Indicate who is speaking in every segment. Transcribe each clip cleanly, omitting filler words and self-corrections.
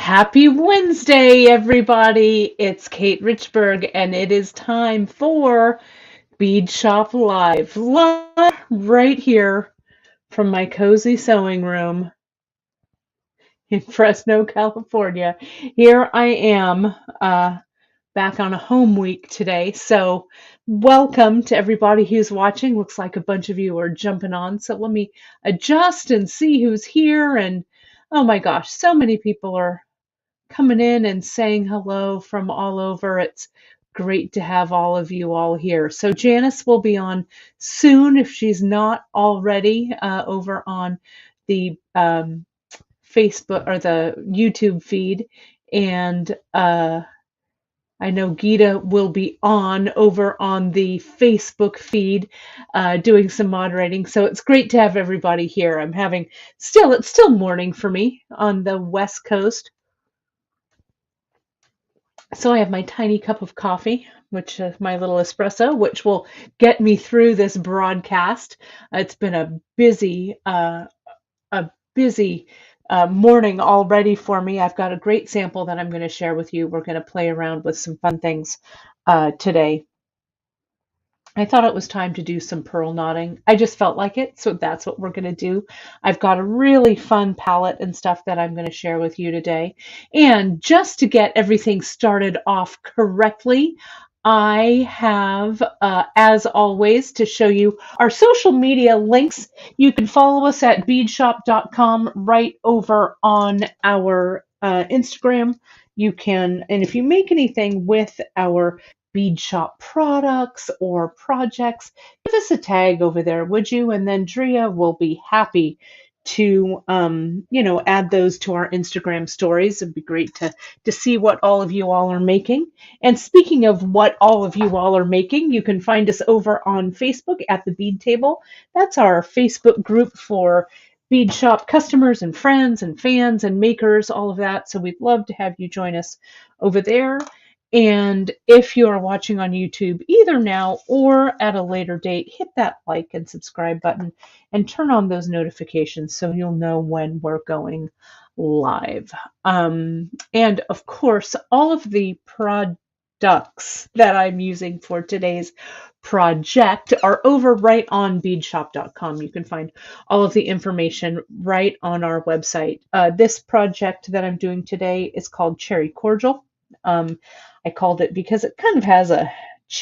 Speaker 1: Happy Wednesday, everybody. It's Kate Richburg, and it is time for Beadshop Live right here from my cozy sewing room in Fresno, California. Here I am, back on a home week today. So, welcome to everybody who's watching. Looks like a bunch of you are jumping on. So, let me adjust and see who's here. And oh my gosh, so many people are coming in and saying hello from all over. It's great to have all of you all here. So Janice will be on soon if she's not already over on the Facebook or the YouTube feed. And I know Gita will be on over on the Facebook feed doing some moderating. So it's great to have everybody here. It's still morning for me on the West Coast. So I have my tiny cup of coffee, which is my little espresso, which will get me through this broadcast. It's been a busy morning already for me. I've got a great sample that I'm going to share with you. We're going to play around with some fun things today. I thought it was time to do some pearl knotting. I just felt like it, so that's what we're going to do. I've got a really fun palette and stuff that I'm going to share with you today. And just to get everything started off correctly, I have, as always, to show you our social media links. You can follow us at beadshop.com right over on our Instagram. You can, and if you make anything with our Beadshop products or projects, give us a tag over there, would you? And then Drea will be happy to, add those to our Instagram stories. It'd be great to see what all of you all are making. And speaking of what all of you all are making, you can find us over on Facebook at the Bead Table. That's our Facebook group for Beadshop customers and friends and fans and makers, all of that. So we'd love to have you join us over there. And if you are watching on YouTube, either now or at a later date, hit that like and subscribe button and turn on those notifications so you'll know when we're going live. And of course, all of the products that I'm using for today's project are over right on beadshop.com. You can find all of the information right on our website. This project that I'm doing today is called Cherry Cordial. I called it because it kind of has a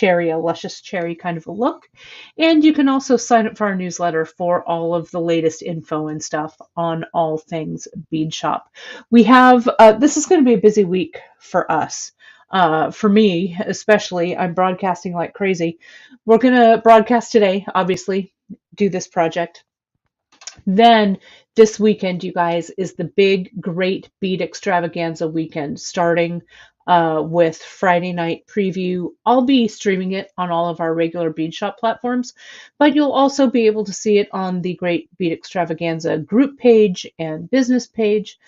Speaker 1: luscious cherry kind of a look. And you can also sign up for our newsletter for all of the latest info and stuff on all things Beadshop. We have, this is going to be a busy week for us. For me, especially, I'm broadcasting like crazy. We're going to broadcast today, obviously, do this project. Then this weekend, you guys, is the big, great bead extravaganza weekend, starting with Friday night preview. I'll be streaming it on all of our regular Beadshop platforms, but you'll also be able to see it on the Great Bead Extravaganza group page and business page.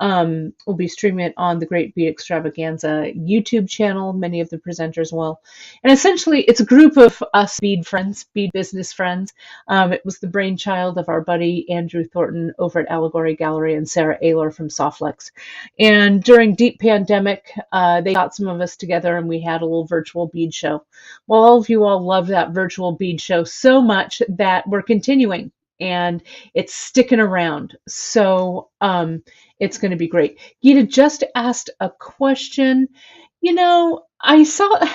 Speaker 1: We'll be streaming it on the Great Bead Extravaganza YouTube channel. Many of the presenters will. And essentially, it's a group of us bead friends, bead business friends. It was the brainchild of our buddy Andrew Thornton over at Allegory Gallery and Sarah Ayler from Softlex. And during deep pandemic, they got some of us together and we had a little virtual bead show. Well, all of you all love that virtual bead show so much that we're continuing. And it's sticking around. So it's going to be great. Gita just asked a question. I saw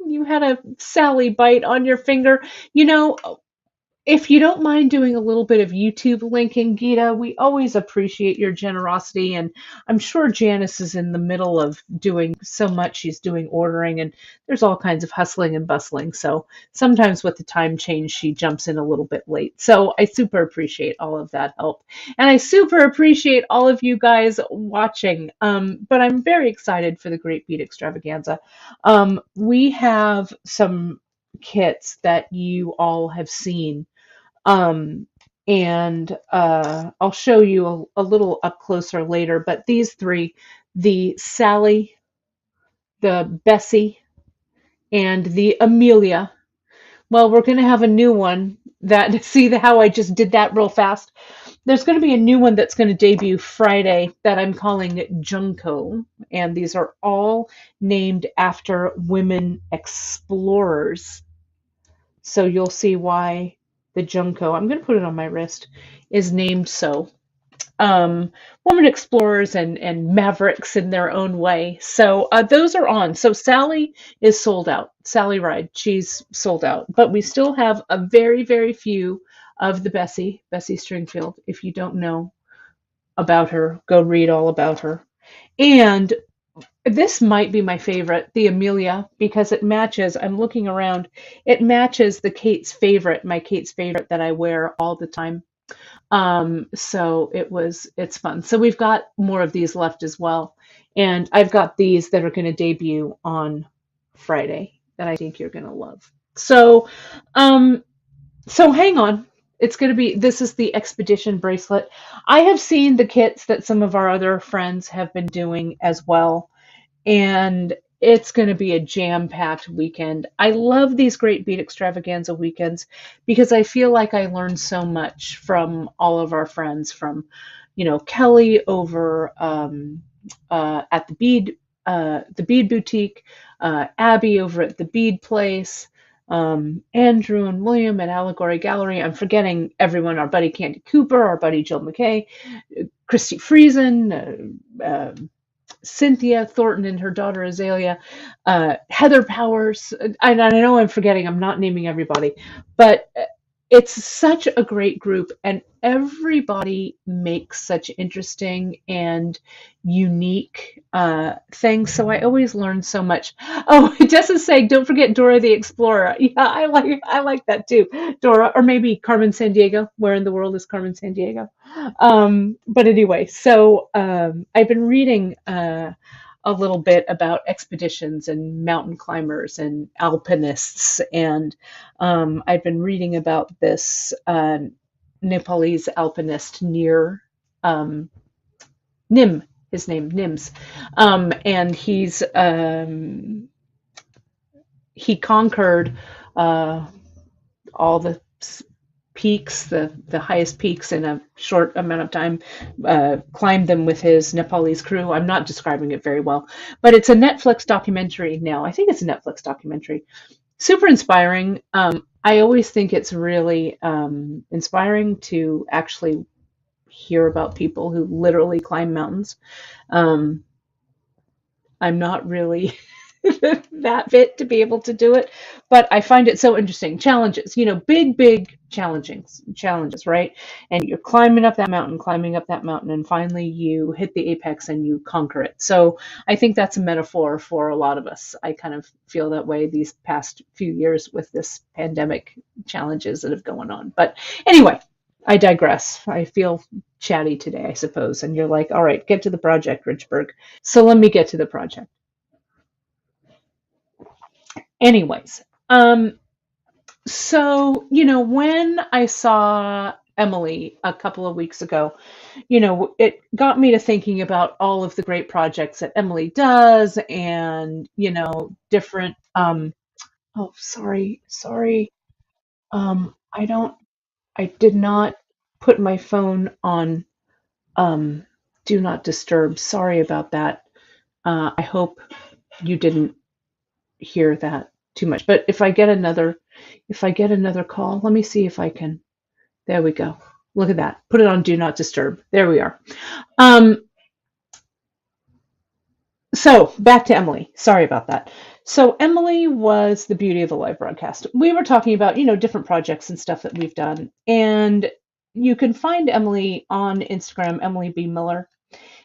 Speaker 1: you had a Sally bite on your finger. If you don't mind doing a little bit of YouTube linking, Gita, we always appreciate your generosity. And I'm sure Janice is in the middle of doing so much. She's doing ordering and there's all kinds of hustling and bustling. So sometimes with the time change, she jumps in a little bit late. So I super appreciate all of that help. And I super appreciate all of you guys watching. But I'm very excited for the Great Bead Extravaganza. We have some kits that you all have seen. And I'll show you a little up closer later, but these three, the Sally, the Bessie, and the Amelia, well, we're going to have a new one that, see how I just did that real fast? There's going to be a new one that's going to debut Friday that I'm calling Junko, and these are all named after women explorers. So you'll see why the Junko, I'm going to put it on my wrist, is named so. um, Women explorers and mavericks in their own way. So those are on. So Sally is sold out. Sally Ride, she's sold out. But we still have a very, very few of the Bessie Stringfield. If you don't know about her, go read all about her. And this might be my favorite, the Amelia, because it matches. I'm looking around. It matches the my Kate's favorite that I wear all the time. So it's fun. So we've got more of these left as well. And I've got these that are going to debut on Friday that I think you're going to love. Um, so hang on. This is the expedition bracelet. I have seen the kits that some of our other friends have been doing as well, and it's going to be a jam-packed weekend. I love these great bead extravaganza weekends because I feel like I learned so much from all of our friends, from Kelly over at the bead boutique, Abby over at the bead place, Andrew and William at Allegory Gallery. I'm forgetting everyone, our buddy Candy Cooper, our buddy Jill McKay, Christy Friesen, Cynthia Thornton and her daughter Azalea, Heather Powers. I know I'm forgetting, I'm not naming everybody, but it's such a great group, and everybody makes such interesting and unique things. So I always learn so much. Oh, Jess is saying, don't forget Dora the Explorer. Yeah, I like that too, Dora, or maybe Carmen Sandiego. Where in the world is Carmen Sandiego? But anyway, so I've been reading a little bit about expeditions and mountain climbers and alpinists, and I've been reading about this Nepalese alpinist near Nim. His name Nims, and he conquered all the peaks, the highest peaks in a short amount of time, climbed them with his Nepalese crew. I'm not describing it very well, but it's a Netflix documentary now. I think it's a Netflix documentary. Super inspiring. I always think it's really inspiring to actually hear about people who literally climb mountains. Um, I'm not really that fit to be able to do it, but I find it so interesting. Challenges, big challenges, right? And you're climbing up that mountain, and finally you hit the apex and you conquer it. So I think that's a metaphor for a lot of us. I kind of feel that way these past few years with this pandemic challenges that have gone on. But anyway, I digress. I feel chatty today, I suppose. And you're like, all right, get to the project, Richburg. So let me get to the project. Anyways, so, when I saw Emily a couple of weeks ago, it got me to thinking about all of the great projects that Emily does, and, different, oh, sorry. I don't, I did not put my phone on, um, do not disturb. Sorry about that. I hope you didn't hear that too much. But if I get another call, let me see if I can. There we go. Look at that. Put it on do not disturb. There we are. Um, so back to Emily. Sorry about that. So Emily was the beauty of the live broadcast. We were talking about, different projects and stuff that we've done. And you can find Emily on Instagram. Emily B. Miller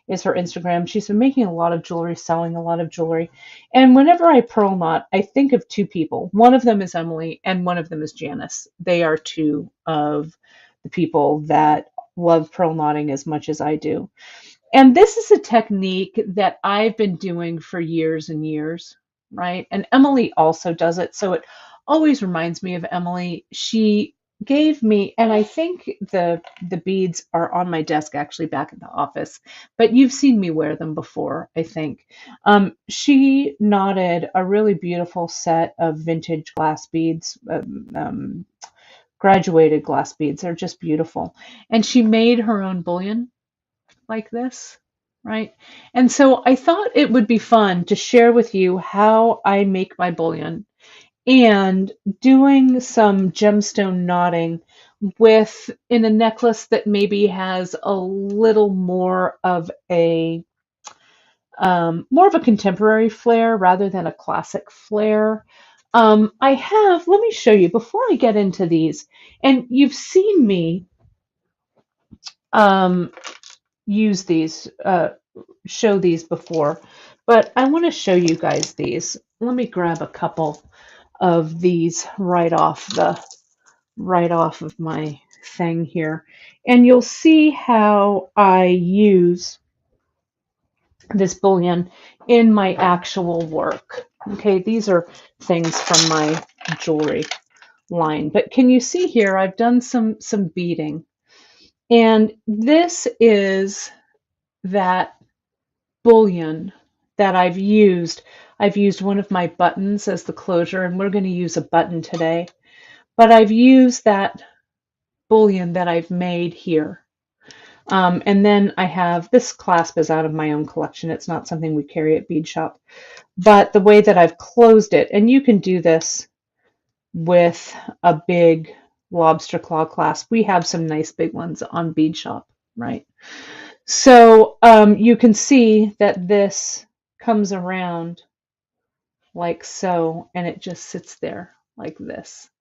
Speaker 1: is her Instagram. She's been making a lot of jewelry, selling a lot of jewelry. And whenever I pearl knot, I think of two people. One of them is Emily, and one of them is Janice. They are two of the people that love pearl knotting as much as I do. And this is a technique that I've been doing for years and years, right? And Emily also does it. So it always reminds me of Emily. She gave me, and I think the beads are on my desk actually back at the office, but you've seen me wear them before, I think. She knotted a really beautiful set of vintage glass beads, graduated glass beads. They're just beautiful. And she made her own bullion like this, right? And so I thought it would be fun to share with you how I make my bullion and doing some gemstone knotting with in a necklace that maybe has a little more of a contemporary flair rather than a classic flair. Let me show you before I get into these, and you've seen me um, use these, show these before, but I want to show you guys these. Let me grab a couple of these right off of my thing here, and you'll see how I use this bullion in my actual work. Okay, these are things from my jewelry line, but can you see here I've done some beading, and this is that bullion that I've used. I've used one of my buttons as the closure, and we're going to use a button today, but I've used that bullion that I've made here. And then I have this clasp is out of my own collection. It's not something we carry at Beadshop, but the way that I've closed it, and you can do this with a big lobster claw clasp. We have some nice big ones on Beadshop, right? So you can see that this comes around like so, and it just sits there like this.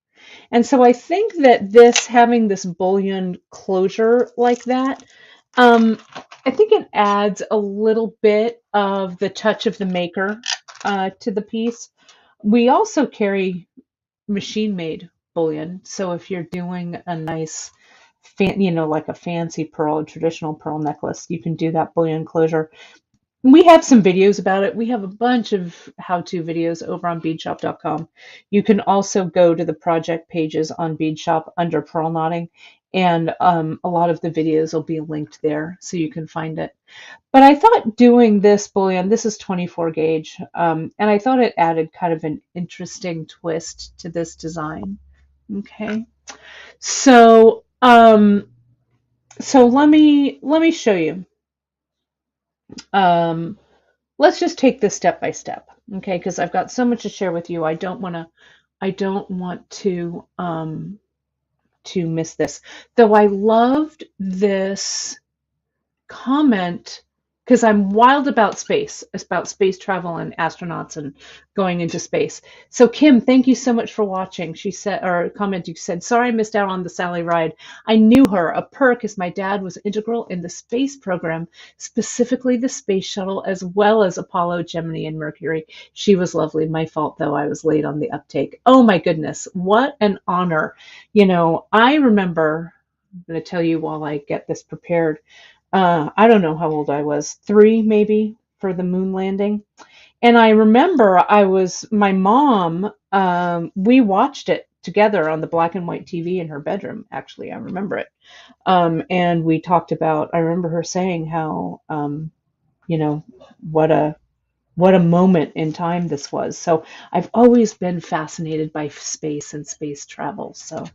Speaker 1: And so I think that having this bullion closure like that, I think it adds a little bit of the touch of the maker to the piece. We also carry machine-made bullion, so if you're doing a nice, like a fancy pearl, traditional pearl necklace, you can do that bullion closure. We have some videos about it. We have a bunch of how-to videos over on beadshop.com. You can also go to the project pages on Beadshop under pearl knotting, and a lot of the videos will be linked there so you can find it. But I thought doing this bullion, this is 24 gauge, and I thought it added kind of an interesting twist to this design. Okay, so let me show you. Let's just take this step by step, okay? Because I've got so much to share with you. I don't want to miss this. Though I loved this comment because I'm wild about space travel and astronauts and going into space. So Kim, thank you so much for watching. She said, or commenting, she said, sorry I missed out on the Sally ride. I knew her, a perk, as my dad was integral in the space program, specifically the space shuttle, as well as Apollo, Gemini, and Mercury. She was lovely. My fault, though, I was late on the uptake. Oh my goodness, what an honor. I remember, I'm going to tell you while I get this prepared, I don't know how old I was, 3 maybe, for the moon landing. And I remember my mom, we watched it together on the black and white TV in her bedroom, actually, I remember it. And we talked about, I remember her saying how, what a moment in time this was. So I've always been fascinated by space and space travel. So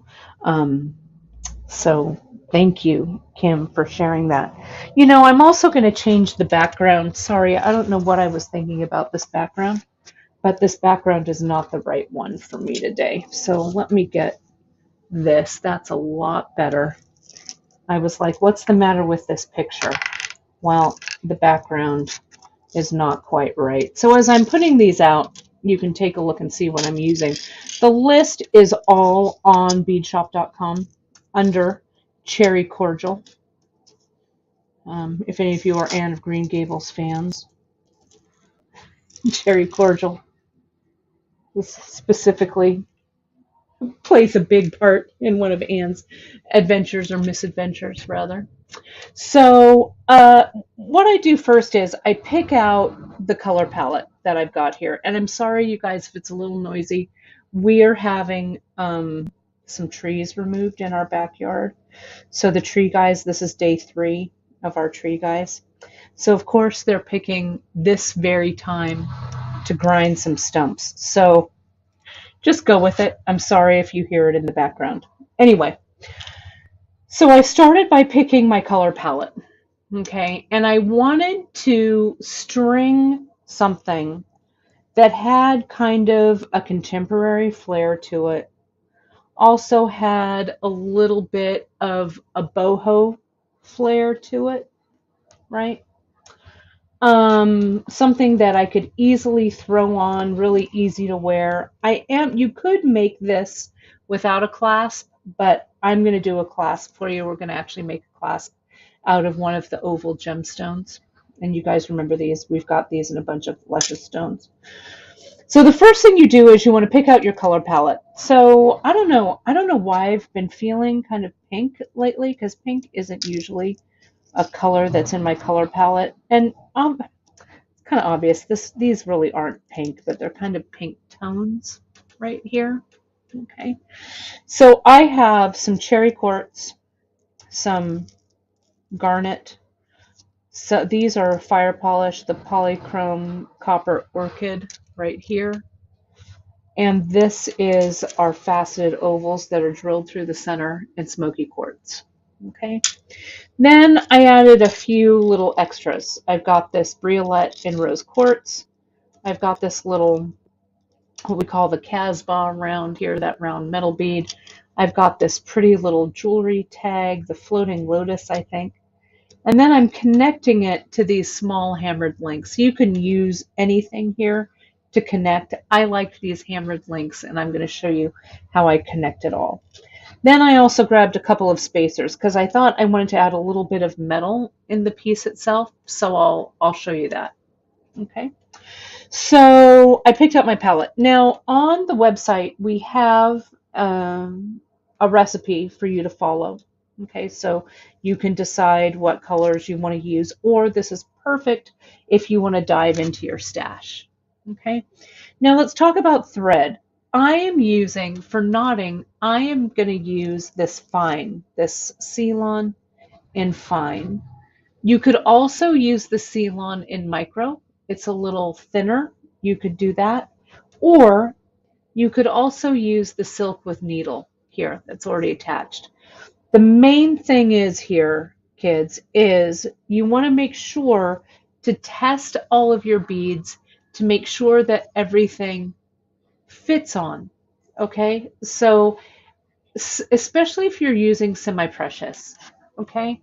Speaker 1: thank you, Kim, for sharing that. I'm also going to change the background. Sorry, I don't know what I was thinking about this background, but this background is not the right one for me today. So let me get this. That's a lot better. I was like, what's the matter with this picture? Well, the background is not quite right. So as I'm putting these out, you can take a look and see what I'm using. The list is all on beadshop.com under Cherry Cordial. If any of you are Anne of Green Gables fans, Cherry Cordial specifically plays a big part in one of Anne's adventures, or misadventures rather. So what I do first is I pick out the color palette that I've got here. And I'm sorry, you guys, if it's a little noisy. We're having some trees removed in our backyard. So the tree guys, this is day 3 of our tree guys. So of course they're picking this very time to grind some stumps. So just go with it. I'm sorry if you hear it in the background. Anyway, so I started by picking my color palette. Okay, and I wanted to string something that had kind of a contemporary flair to it, also had a little bit of a boho flair to it, right? Something that I could easily throw on, really easy to wear. You could make this without a clasp, but I'm going to do a clasp for you. We're going to actually make a clasp out of one of the oval gemstones. And you guys remember these. We've got these in a bunch of luscious stones. So the first thing you do is you want to pick out your color palette. So I don't know why I've been feeling kind of pink lately, because pink isn't usually a color that's in my color palette. And it's kind of obvious. These really aren't pink, but they're kind of pink tones right here. Okay. So I have some cherry quartz, some garnet. So these are fire polish, the polychrome copper orchid right here. And this is our faceted ovals that are drilled through the center in smoky quartz. Okay. Then I added a few little extras. I've got this briolette in rose quartz. I've got this little, what we call the Casbah round here, that round metal bead. I've got this pretty little jewelry tag, the floating lotus, I think. And then I'm connecting it to these small hammered links. You can use anything here to connect. I like these hammered links, and I'm going to show you how I connect it all. Then I also grabbed a couple of spacers because I thought I wanted to add a little bit of metal in the piece itself, so I'll show you that. Okay. So I picked up my palette. Now on the website we have a recipe for you to follow. Okay, so you can decide what colors you want to use, or this is perfect if you want to dive into your stash. Okay, now let's talk about thread. I am using, for knotting, I am going to use this fine, this Ceylon in fine. You could also use the Ceylon in micro. It's a little thinner. You could do that. Or you could also use the silk with needle here that's already attached. The main thing is here, kids, is you want to make sure to test all of your beads to make sure that everything fits on. Okay? So especially if you're using semi-precious. Okay?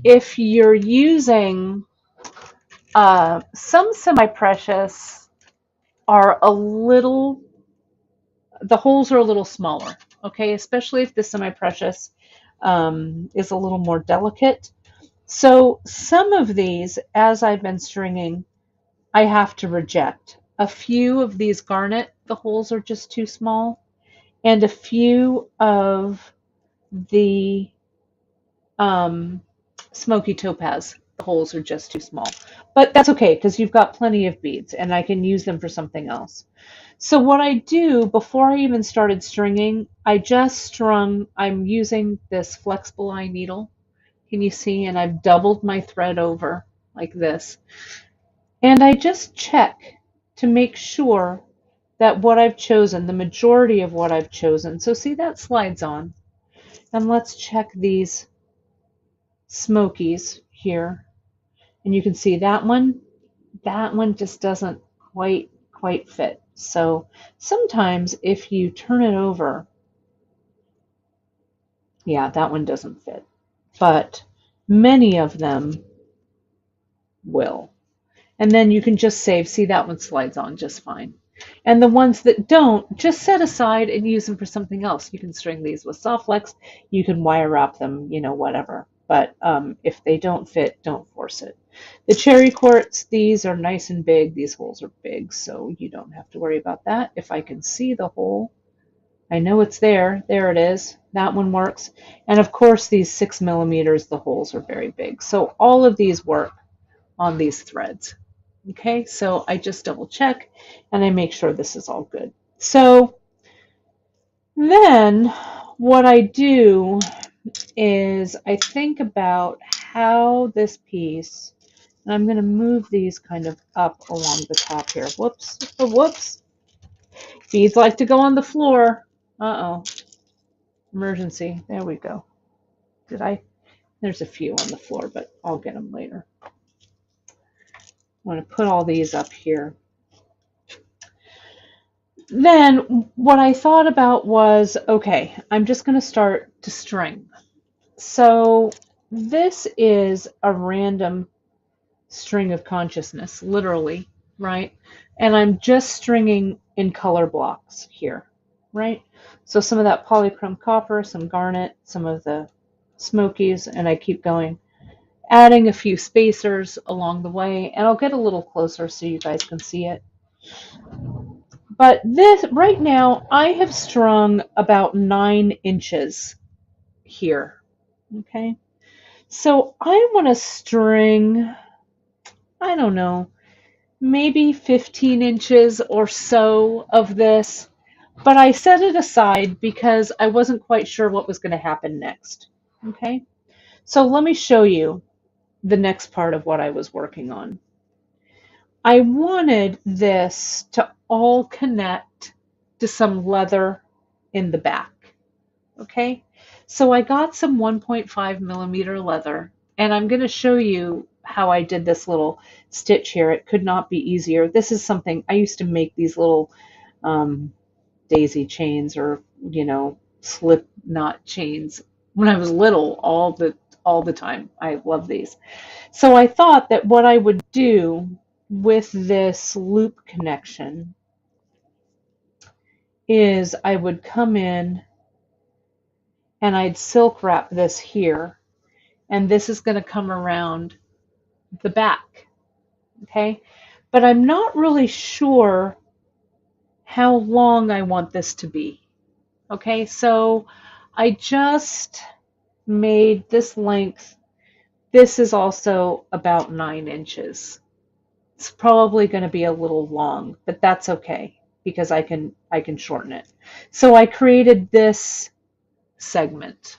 Speaker 1: If you're using some semi-precious are a little, the holes are a little smaller, okay, especially if the semi-precious is a little more delicate. So some of these, as I've been stringing, I have to reject. A few of these garnet, the holes are just too small, and a few of the smoky topaz, the holes are just too small. But that's okay because you've got plenty of beads and I can use them for something else. So what I do before I even started stringing, I just strung, I'm using this flexible eye needle. Can you see? And I've doubled my thread over like this. And I just check to make sure that what I've chosen, the majority of what I've chosen. So see, that slides on. And let's check these smokies here. And you can see that one just doesn't quite fit. So sometimes if you turn it over, yeah, that one doesn't fit. But many of them will. And then you can just save, see that one slides on just fine. And the ones that don't, just set aside and use them for something else. You can string these with soft flex, you can wire wrap them, you know, whatever. But if they don't fit, don't force it. The cherry quartz, these are nice and big. These holes are big, so you don't have to worry about that. If I can see the hole, I know it's there. There it is. That one works. And of course, these 6 millimeters, the holes are very big. So all of these work on these threads. Okay, so I just double check and I make sure this is all good. So then what I do is I think about how this piece, and I'm going to move these kind of up along the top here. Whoops, oh, whoops. Beads like to go on the floor. Uh-oh. emergency. There we go. There's a few on the floor, but I'll get them later. I want to put all these up here. Then what I thought about was, okay, I'm just going to start to string. So this is a random string of consciousness, literally, right? And I'm just stringing in color blocks here, right? So some of that polychrome copper, some garnet, some of the smokies, and I keep going, adding a few spacers along the way, and I'll get a little closer so you guys can see it. But this, right now, I have strung about 9 inches here, okay? So I want to string, I don't know, maybe 15 inches or so of this, but I set it aside because I wasn't quite sure what was going to happen next, okay? So let me show you the next part of what I was working on. I wanted this to all connect to some leather in the back, okay? So I got some 1.5 millimeter leather, and I'm going to show you how I did this little stitch here. It could not be easier. This is something, I used to make these little daisy chains, or, you know, slip knot chains when I was little all the time. I love these. So I thought that what I would do with this loop connection is I would come in and I'd silk wrap this here, and this is going to come around the back, okay? But I'm not really sure how long I want this to be, okay? So I just made this length. This is also about 9 inches. It's probably going to be a little long, but that's okay because I can shorten it. So I created this segment.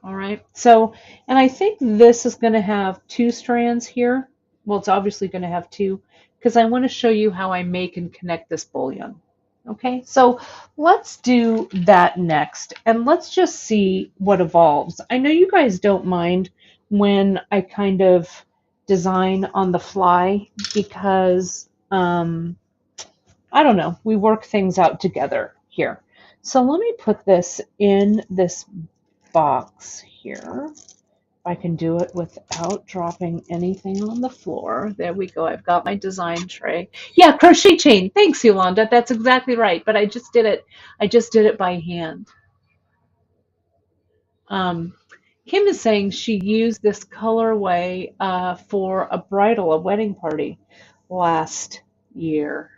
Speaker 1: All right. So, and I think this is going to have 2 strands here. Well, it's obviously going to have 2 because I want to show you how I make and connect this bullion. Okay, so let's do that next, and let's just see what evolves. I know you guys don't mind when I kind of design on the fly because, I don't know, we work things out together here. So let me put this in this box here. I can do it without dropping anything on the floor. There we go. I've got my design tray. Yeah, crochet chain. Thanks, Yolanda. That's exactly right. But I just did it. I just did it by hand. Kim is saying she used this colorway for a bridal, a wedding party last year.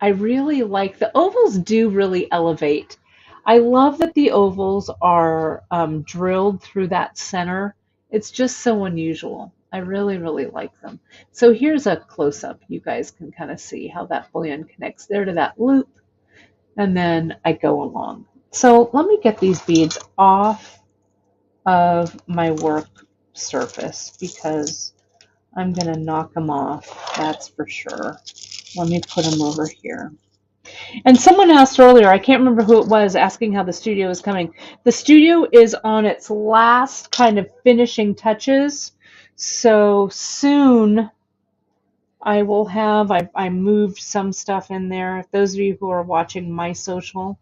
Speaker 1: I really like the ovals. Do really elevate. I love that the ovals are drilled through that center. It's just so unusual. I really, really like them. So here's a close-up. You guys can kind of see how that bullion connects there to that loop. And then I go along. So let me get these beads off of my work surface because I'm going to knock them off. That's for sure. Let me put them over here. And someone asked earlier, I can't remember who it was, asking how the studio is coming. The studio is on its last kind of finishing touches. So soon I will have, I moved some stuff in there. Those of you who are watching my social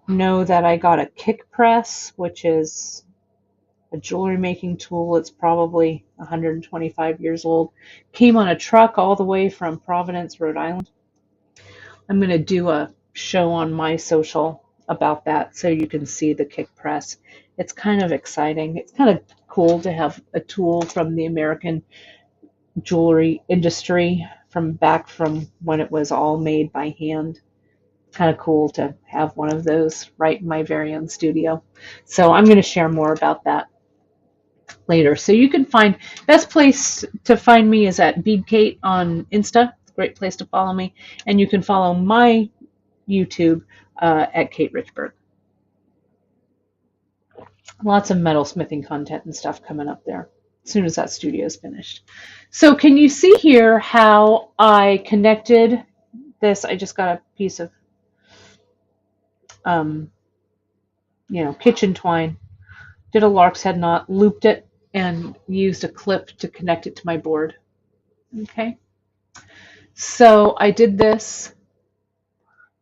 Speaker 1: know that I got a kick press, which is a jewelry making tool. It's probably 125 years old. Came on a truck all the way from Providence, Rhode Island. I'm going to do a show on my social about that so you can see the kick press. It's kind of exciting. It's kind of cool to have a tool from the American jewelry industry from back from when it was all made by hand. Kind of cool to have one of those right in my very own studio. So I'm going to share more about that later. So you can find, best place to find me is at Bead Kate on Insta. Great place to follow me. And you can follow my YouTube at Kate Richburg. Lots of metalsmithing content and stuff coming up there as soon as that studio is finished. So can you see here how I connected this? I just got a piece of kitchen twine. Did a lark's head knot, looped it, and used a clip to connect it to my board. Okay, so I did this.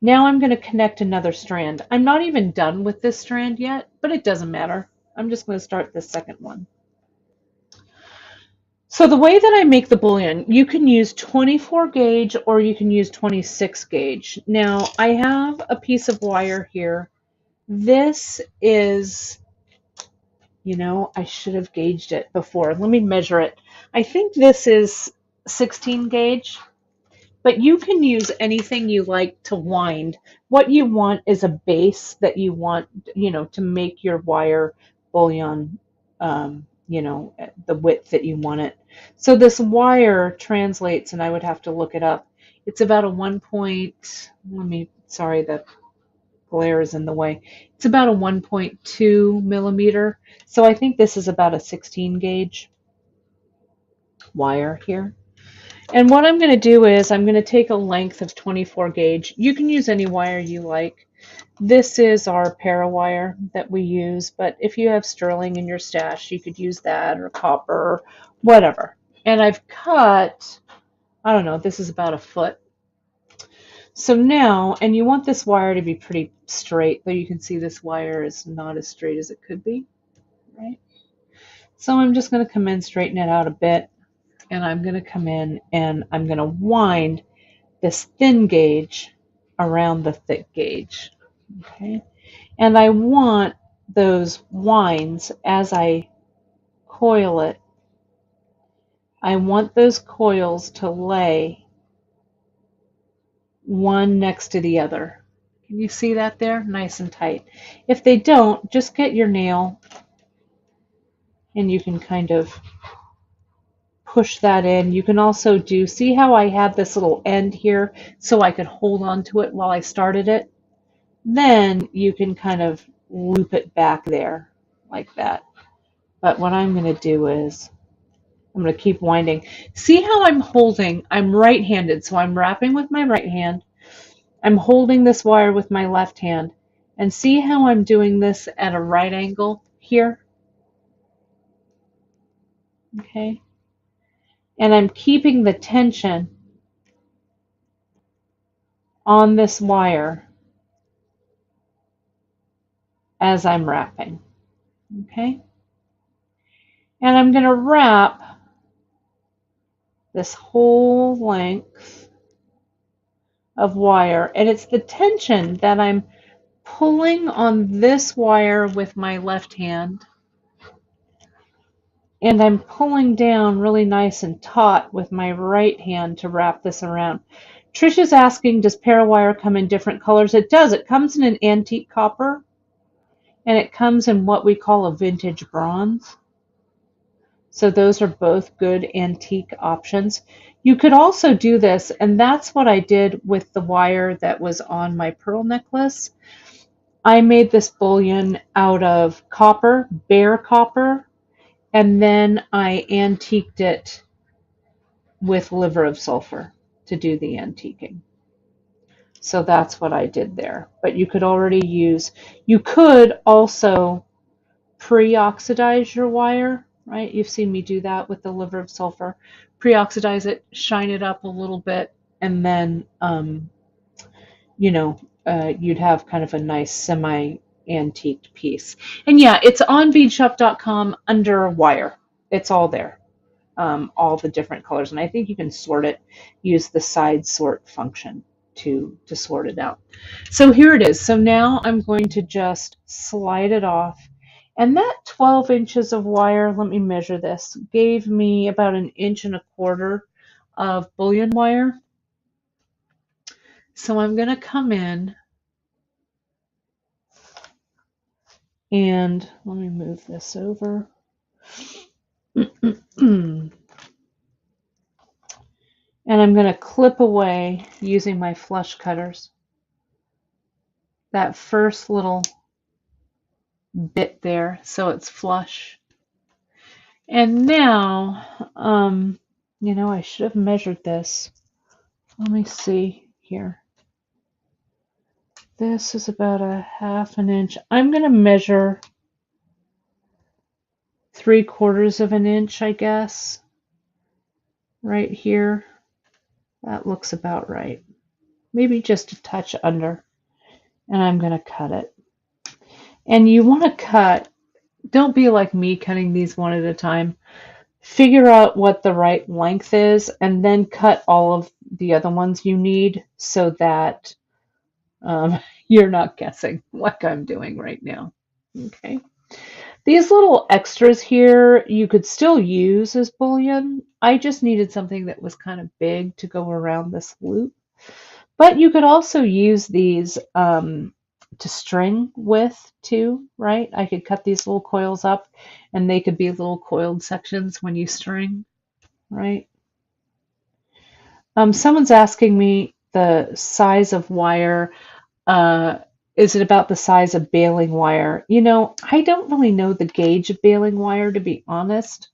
Speaker 1: Now I'm going to connect another strand. I'm not even done with this strand yet, but it doesn't matter. I'm just going to start the second one. So the way that I make the bullion, you can use 24 gauge or you can use 26 gauge. Now I have a piece of wire here. This is, I should have gauged it before. Let me measure it. I think this is 16 gauge. But you can use anything you like to wind. What you want is a base that you want, to make your wire bullion, the width that you want it. So this wire translates, and I would have to look it up. It's about a sorry, the glare is in the way. It's about a 1.2 millimeter. So I think this is about a 16 gauge wire here. And what I'm going to do is I'm going to take a length of 24 gauge. You can use any wire you like. This is our para wire that we use, but if you have sterling in your stash, you could use that, or copper, or whatever. And I've cut, I don't know, this is about a foot. So now, and you want this wire to be pretty straight, though you can see this wire is not as straight as it could be, right? So I'm just going to come in, straighten it out a bit. And I'm going to come in and I'm going to wind this thin gauge around the thick gauge. Okay, and I want those winds, as I coil it, I want those coils to lay one next to the other. Can you see that there? Nice and tight. If they don't, just get your nail and you can kind of push that in. You can also see how I had this little end here so I could hold on to it while I started it? Then you can kind of loop it back there like that. But what I'm going to do is I'm going to keep winding. See how I'm holding? I'm right-handed, so I'm wrapping with my right hand. I'm holding this wire with my left hand. And see how I'm doing this at a right angle here? Okay. And I'm keeping the tension on this wire as I'm wrapping. Okay. And I'm going to wrap this whole length of wire, and it's the tension that I'm pulling on this wire with my left hand, and I'm pulling down really nice and taut with my right hand to wrap this around. Trish is asking, does parawire come in different colors? It does. It comes in an antique copper, and it comes in what we call a vintage bronze. So those are both good antique options. You could also do this, and that's what I did with the wire that was on my pearl necklace. I made this bullion out of copper, bare copper, and then I antiqued it with liver of sulfur to do the antiquing. So that's what I did there. But you could also pre-oxidize your wire, right? You've seen me do that with the liver of sulfur. Pre-oxidize it, shine it up a little bit, and then, you'd have kind of a nice semi-antiqued piece. And yeah, it's on beadshop.com under wire. It's all there, all the different colors. And I think you can sort it, use the side sort function to sort it out. So here it is. So now I'm going to just slide it off. And that 12 inches of wire, let me measure this, gave me about 1.25 inches of bullion wire. So I'm going to come in and let me move this over. And I'm going to clip away using my flush cutters that first little bit there so it's flush. And now, I should have measured this. Let me see here. This is about a 1/2 inch. I'm going to measure 3/4 of an inch, I guess, right here. That looks about right. Maybe just a touch under. And I'm going to cut it. And you want to cut, don't be like me cutting these one at a time. Figure out what the right length is and then cut all of the other ones you need so that you're not guessing like I'm doing right now. Okay. These little extras here you could still use as bullion. I just needed something that was kind of big to go around this loop. But you could also use these to string with too, right? I could cut these little coils up and they could be little coiled sections when you string, right? Someone's asking me the size of wire. Uh, is it about the size of baling wire? You know, I don't really know the gauge of baling wire, to be honest.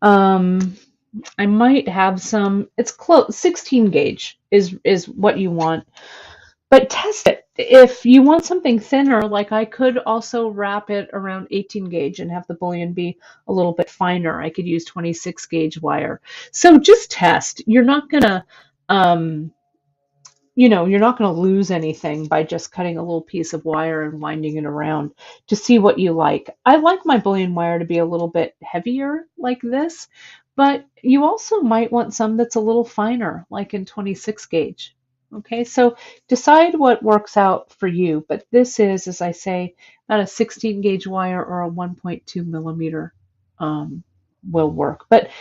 Speaker 1: I might have some. It's close. 16 gauge is what you want. But test it. If you want something thinner, like I could also wrap it around 18 gauge and have the bullion be a little bit finer. I could use 26 gauge wire. So just test. You're not gonna, um, you're not going to lose anything by just cutting a little piece of wire and winding it around to see what you like. I like my bullion wire to be a little bit heavier like this, but you also might want some that's a little finer, like in 26 gauge. Okay, so decide what works out for you, but this is, as I say, not a 16 gauge wire or a 1.2 millimeter will work. But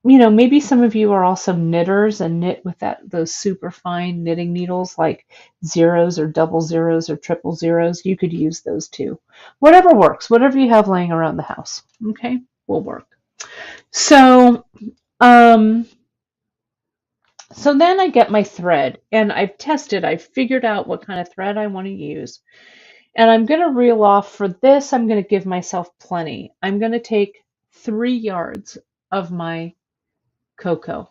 Speaker 1: maybe some of you are also knitters and knit with those super fine knitting needles like zeros or double zeros or triple zeros. You could use those too. Whatever works, whatever you have laying around the house, okay, will work. So, so then I get my thread and I've figured out what kind of thread I want to use. And I'm going to reel off for this. I'm going to give myself plenty. I'm going to take 3 yards of my cocoa.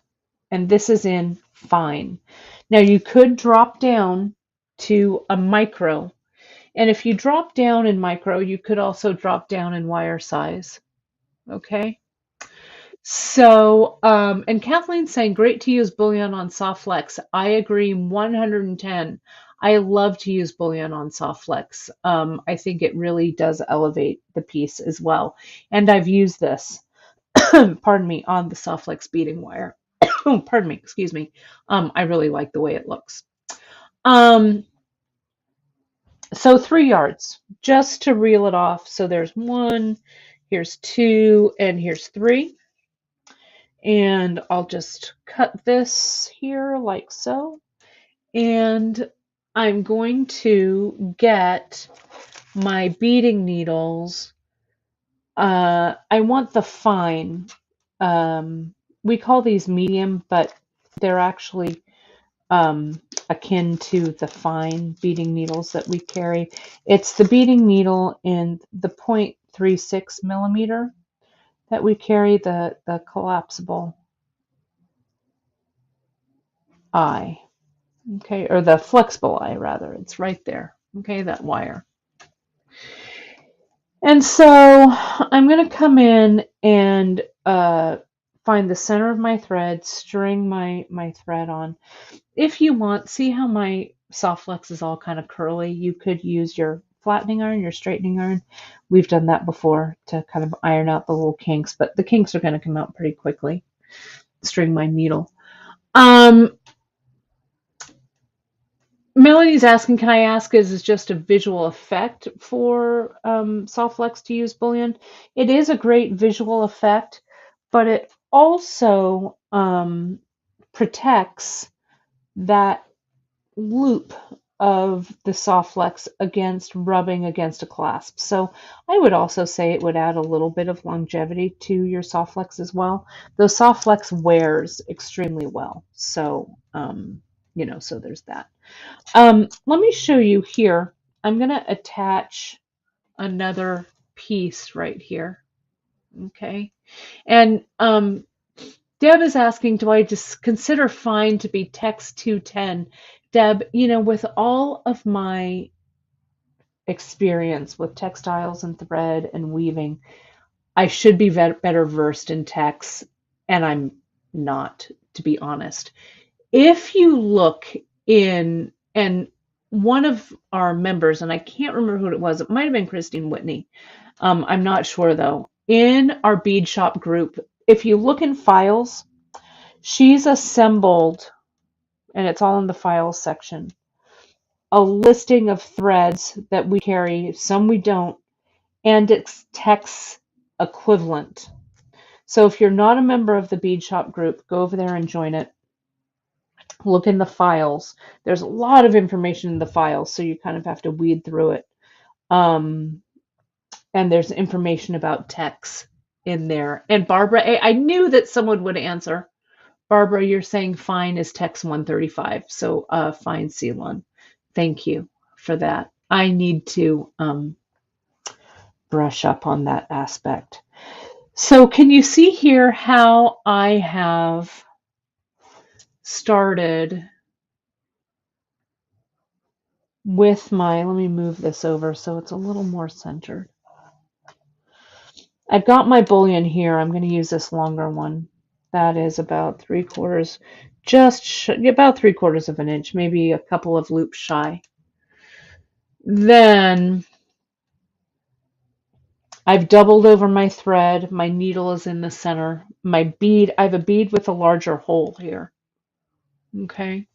Speaker 1: And this is in fine. Now you could drop down to a micro. And if you drop down in micro, you could also drop down in wire size. Okay. So, and Kathleen's saying, great to use bullion on soft flex. I agree 110. I love to use bullion on soft flex. I think it really does elevate the piece as well. And I've used this, pardon me, on the soft flex beading wire. Oh, pardon me, excuse me. I really like the way it looks. So 3 yards, just to reel it off. So there's 1, here's 2, and here's 3. And I'll just cut this here like so. And I'm going to get my beading needles. I want the fine. We call these medium, but they're actually akin to the fine beading needles that we carry. It's the beading needle in the 0.36 millimeter that we carry, the collapsible eye, okay, or the flexible eye rather. It's right there, okay, that wire. And so I'm going to come in and find the center of my thread, string my thread on. If you want, see how my soft flex is all kind of curly? You could use your flattening iron, your straightening iron. We've done that before to kind of iron out the little kinks, but the kinks are going to come out pretty quickly. String my needle. Melanie's asking, can I ask, is it just a visual effect for soft flex to use bullion? It is a great visual effect, but it also protects that loop of the soft flex against rubbing against a clasp. So I would also say it would add a little bit of longevity to your soft flex as well. The soft flex wears extremely well. So, so there's that. Let me show you here. I'm going to attach another piece right here. Okay. And Deb is asking, do I just consider fine to be text 210? Deb, you know, with all of my experience with textiles and thread and weaving, I should be better versed in text, and I'm not, to be honest. If you look in, and one of our members, and I can't remember who it was, it might have been Christine Whitney. I'm not sure though. In our Beadshop group, if you look in files, she's assembled, and it's all in the files section, a listing of threads that we carry, some we don't, and its text equivalent. So if you're not a member of the Beadshop group, go over there and join it. Look in the files. There's a lot of information in the files, so you kind of have to weed through it. And there's information about text in there. And Barbara, I knew that someone would answer. Barbara, you're saying fine is text 135. So fine, Ceylon. Thank you for that. I need to brush up on that aspect. So can you see here how I have started with my, let me move this over so it's a little more centered. I've got my bullion here. I'm going to use this longer one. That is about 3/4, just about 3/4 of an inch, maybe a couple of loops shy. Then I've doubled over my thread. My needle is in the center. My bead, I have a bead with a larger hole here. Okay.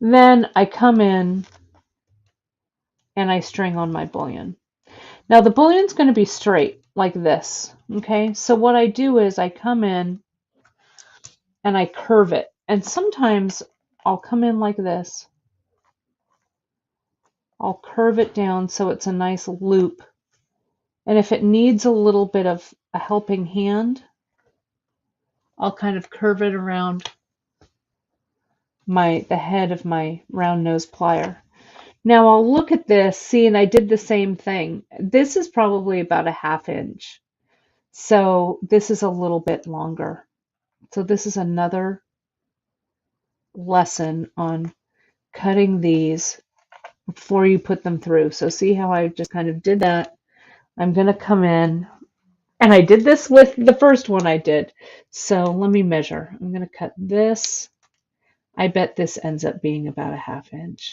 Speaker 1: Then I come in and I string on my bullion. Now the bullion's going to be straight like this. Okay. So what I do is I come in and I curve it. And sometimes I'll come in like this. I'll curve it down so it's a nice loop. And if it needs a little bit of a helping hand, I'll kind of curve it around the head of my round nose plier. Now I'll look at this, see, and I did the same thing. This is probably about a 1/2 inch. So this is a little bit longer. So this is another lesson on cutting these before you put them through. So see how I just kind of did that. I'm going to come in, and I did this with the first one I did. So let me measure. I'm going to cut this. I bet this ends up being about a 1/2 inch.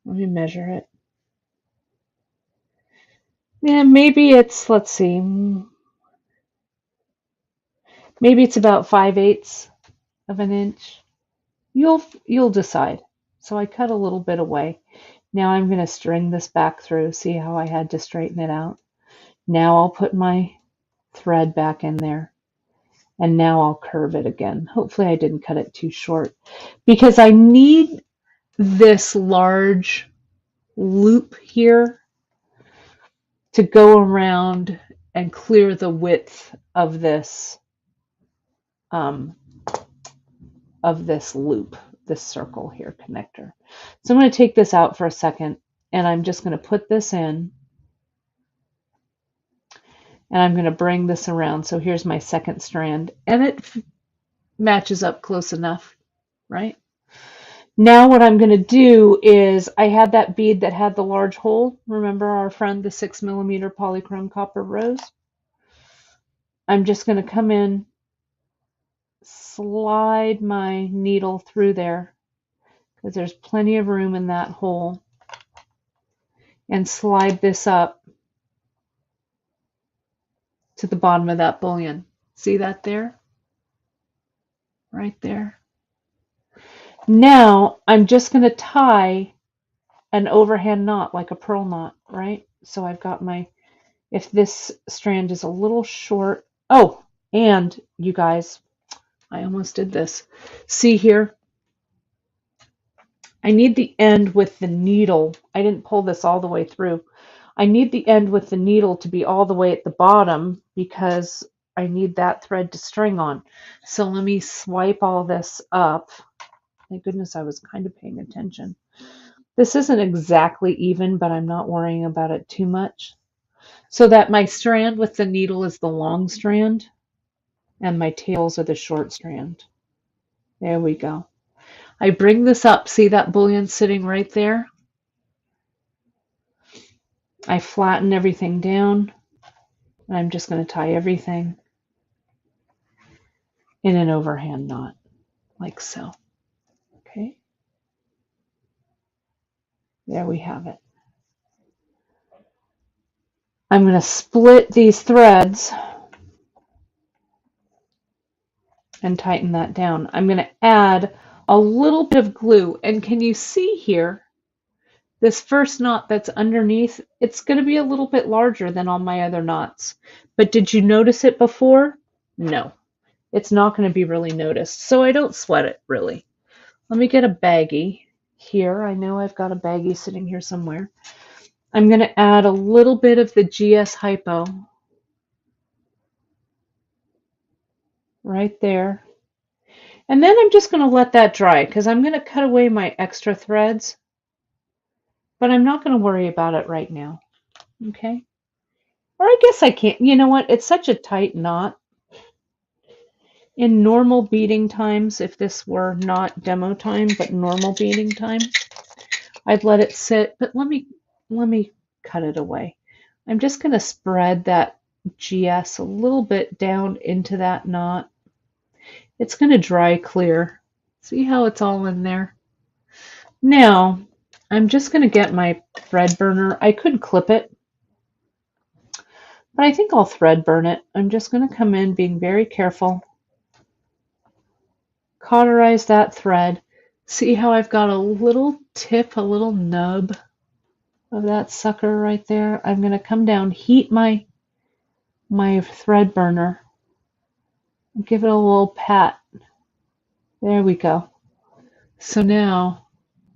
Speaker 1: Let me measure it. Yeah, maybe it's, let's see, maybe it's about 5/8 of an inch. You'll decide. So I cut a little bit away. Now I'm going to string this back through. See how I had to straighten it out? Now I'll put my thread back in there. And now I'll curve it again. Hopefully I didn't cut it too short, because I need this large loop here to go around and clear the width of this loop, this circle here, connector. So I'm going to take this out for a second, and I'm just going to put this in, and I'm going to bring this around. So here's my second strand, and it matches up close enough, right? Now what I'm going to do is, I had that bead that had the large hole. Remember our friend, the 6mm polychrome copper rose? I'm just going to come in, slide my needle through there, because there's plenty of room in that hole, and slide this up to the bottom of that bullion. See that there? Right there. Now I'm just going to tie an overhand knot, like a pearl knot, right? So I've got my, if this strand is a little short, oh, and you guys, I almost did this. See here? I need the end with the needle. I didn't pull this all the way through. I need the end with the needle to be all the way at the bottom, because I need that thread to string on. So let me swipe all this up. Thank goodness I was kind of paying attention. This isn't exactly even, but I'm not worrying about it too much. So that my strand with the needle is the long strand, and my tails are the short strand. There we go. I bring this up. See that bullion sitting right there? I flatten everything down. And I'm just going to tie everything in an overhand knot, like so. Okay, there we have it. I'm going to split these threads and tighten that down. I'm going to add a little bit of glue. And can you see here, this first knot that's underneath, it's going to be a little bit larger than all my other knots. But did you notice it before? No, it's not going to be really noticed. So I don't sweat it really. Let me get a baggie here. I know I've got a baggie sitting here somewhere. I'm going to add a little bit of the GS Hypo right there. And then I'm just going to let that dry because I'm going to cut away my extra threads, but I'm not going to worry about it right now. Okay. Or I guess I can't. You know what? It's such a tight knot. In normal beading times, if this were not demo time, but normal beading time, I'd let it sit. But let me cut it away. I'm just going to spread that GS a little bit down into that knot. It's going to dry clear. See how it's all in there? Now, I'm just going to get my thread burner. I could clip it, but I think I'll thread burn it. I'm just going to come in being very careful. Cauterize that thread. See how I've got a little tip, a little nub of that sucker right there? I'm going to come down, heat my thread burner, give it a little pat. There we go. So now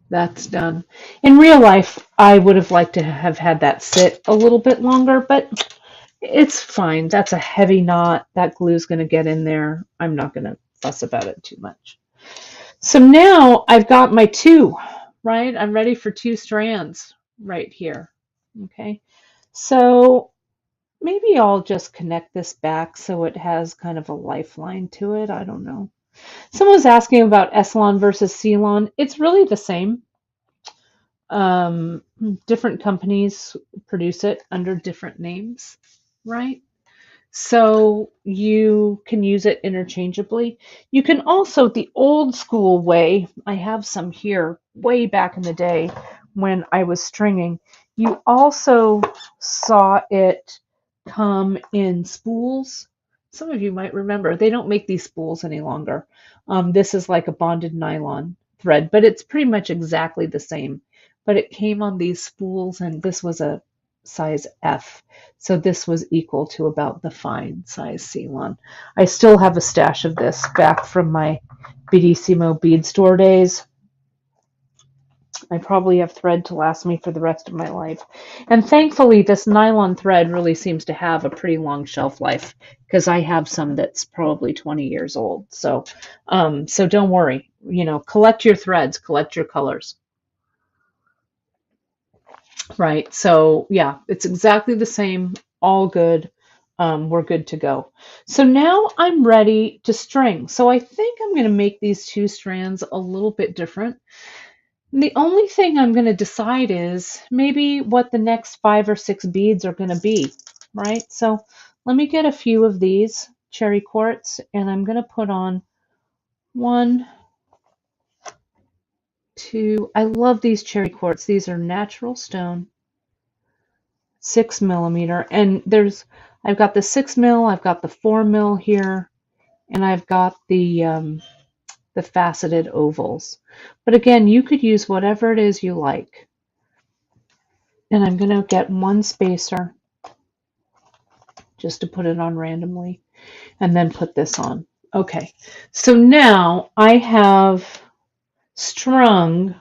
Speaker 1: that's done. In real life, I would have liked to have had that sit a little bit longer, but it's fine. That's a heavy knot. That glue's going to get in there. I'm not going to fuss about it too much. So now I've got my two, right? I'm ready for two strands right here. Okay. So maybe I'll just connect this back so it has kind of a lifeline to it. I don't know. Someone was asking about Eslan versus Ceylon. It's really the same. Different companies produce it under different names, right? So you can use it interchangeably. You can also, the old school way, I have some here way back in the day when I was stringing, you also saw it come in spools. Some of you might remember, they don't make these spools any longer. This is like a bonded nylon thread, but it's pretty much exactly the same. But it came on these spools, and this was a size F. So this was equal to about the fine size Ceylon. I still have a stash of this back from my Beadissimo bead store days. I probably have thread to last me for the rest of my life. And thankfully, this nylon thread really seems to have a pretty long shelf life because I have some that's probably 20 years old. So, so don't worry. You know, collect your threads, collect your colors. Right. So yeah, it's exactly the same. All good. We're good to go. So now I'm ready to string. So I think I'm going to make these two strands a little bit different. The only thing I'm going to decide is maybe what the next 5 or 6 beads are going to be, right? So let me get a few of these cherry quartz, and I'm going to put on 1, 2. I love these cherry quartz. These are natural stone, 6 millimeter, and I've got the 6 mil, I've got the 4 mil here, and I've got the faceted ovals. But again, you could use whatever it is you like. And I'm going to get one spacer just to put it on randomly, and then put this on. Okay, so now I have strung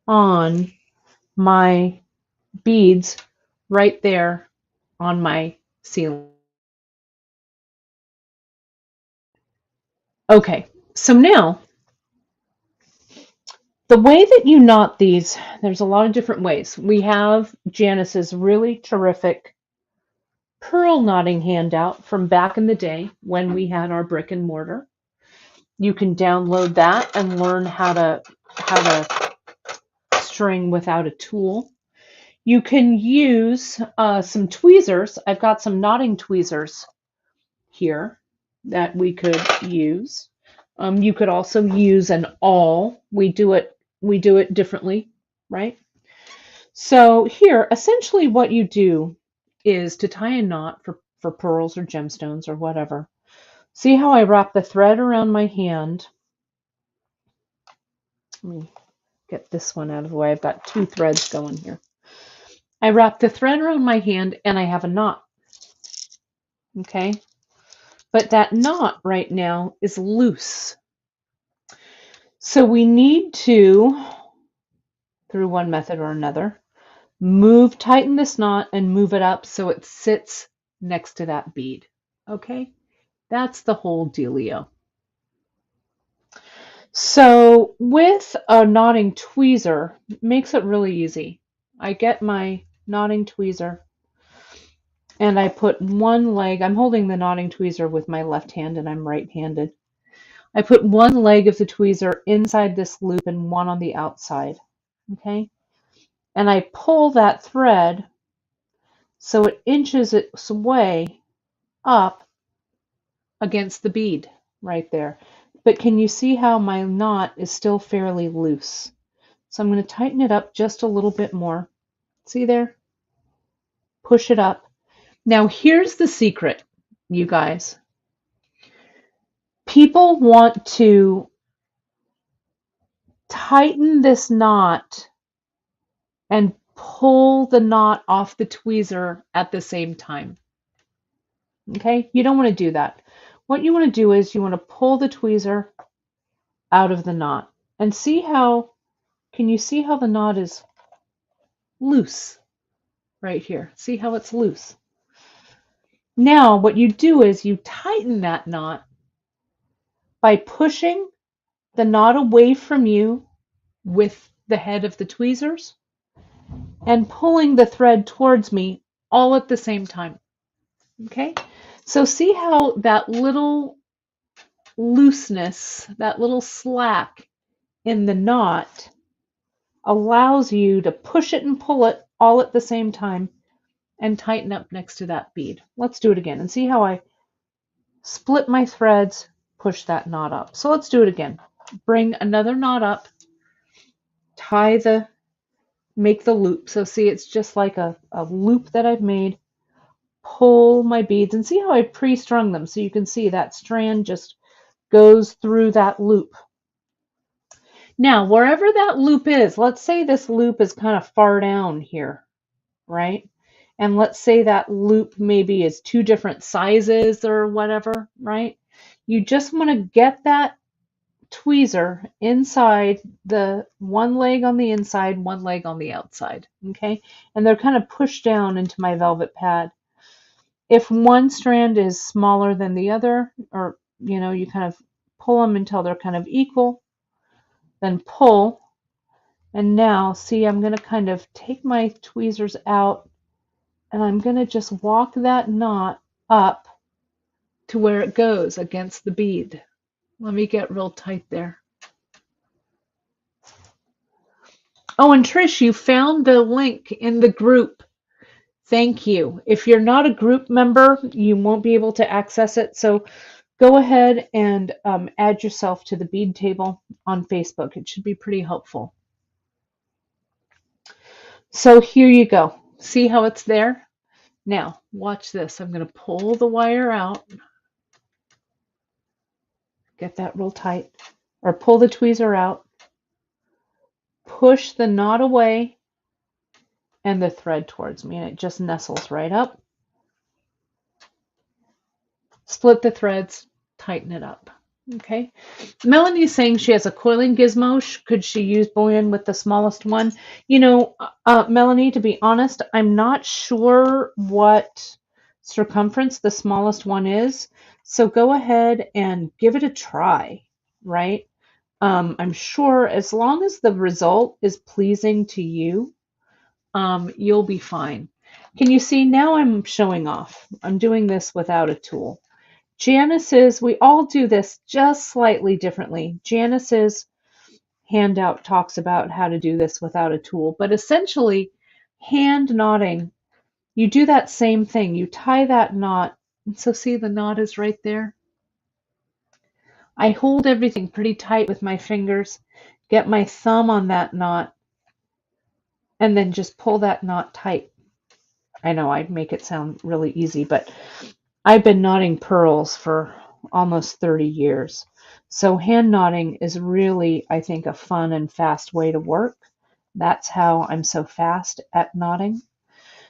Speaker 1: on my beads right there on my ceiling. Okay, so now the way that you knot these, there's a lot of different ways. We have Janice's really terrific pearl knotting handout from back in the day when we had our brick and mortar. You can download that and learn how to string without a tool. You can use some tweezers. I've got some knotting tweezers here that we could use. You could also use an awl. We do it differently, right? So here, essentially what you do is to tie a knot for pearls or gemstones or whatever. See how I wrap the thread around my hand? Let me get this one out of the way. I've got two threads going here. I wrap the thread around my hand and I have a knot. Okay? But that knot right now is loose. So we need to, through one method or another, tighten this knot and move it up so it sits next to that bead. Okay? That's the whole dealio. So with a knotting tweezer, it makes it really easy. I get my knotting tweezer and I put one leg, I'm holding the knotting tweezer with my left hand and I'm right-handed. I put one leg of the tweezer inside this loop and one on the outside, okay? And I pull that thread so it inches its way up against the bead right there. But can you see how my knot is still fairly loose? So I'm going to tighten it up just a little bit more. See there? Push it up. Now here's the secret, you guys. People want to tighten this knot and pull the knot off the tweezer at the same time. Okay? You don't want to do that. What you want to do is you want to pull the tweezer out of the knot and see how, can you see how the knot is loose right here? See how it's loose? Now what you do is you tighten that knot by pushing the knot away from you with the head of the tweezers and pulling the thread towards me all at the same time. Okay? So see how that little looseness, that little slack in the knot allows you to push it and pull it all at the same time and tighten up next to that bead. Let's do it again and see how I split my threads, push that knot up. So let's do it again. Bring another knot up, make the loop. So see, it's just like a loop that I've made. Pull my beads and see how I pre-strung them. So you can see that strand just goes through that loop. Now, wherever that loop is, let's say this loop is kind of far down here, right? And let's say that loop maybe is two different sizes or whatever, right? You just want to get that tweezer inside the one leg on the inside, one leg on the outside, okay? And they're kind of pushed down into my velvet pad. If one strand is smaller than the other, or, you know, you kind of pull them until they're kind of equal, then pull. And now, see, I'm going to kind of take my tweezers out and I'm going to just walk that knot up to where it goes against the bead. Let me get real tight there. Oh, and Trish, you found the link in the group. Thank you. If you're not a group member, you won't be able to access it. So go ahead and add yourself to the bead table on Facebook. It should be pretty helpful. So here you go. See how it's there? Now, watch this. I'm going to pull the wire out. Get that real tight. Or pull the tweezer out. Push the knot away and the thread towards me, and it just nestles right up. Split the threads, tighten it up. Okay. Melanie's saying she has a coiling gizmo. Could she use bullion with the smallest one? You know, Melanie, to be honest, I'm not sure what circumference the smallest one is. So go ahead and give it a try, right? I'm sure as long as the result is pleasing to you, you'll be fine. Can you see now I'm showing off? I'm doing this without a tool. Janice's, we all do this just slightly differently. Janice's handout talks about how to do this without a tool, but essentially hand knotting, you do that same thing. You tie that knot. And so see, the knot is right there. I hold everything pretty tight with my fingers, get my thumb on that knot, and then just pull that knot tight. I know I make it sound really easy, but I've been knotting pearls for almost 30 years. So hand knotting is really, I think, a fun and fast way to work. That's how I'm so fast at knotting.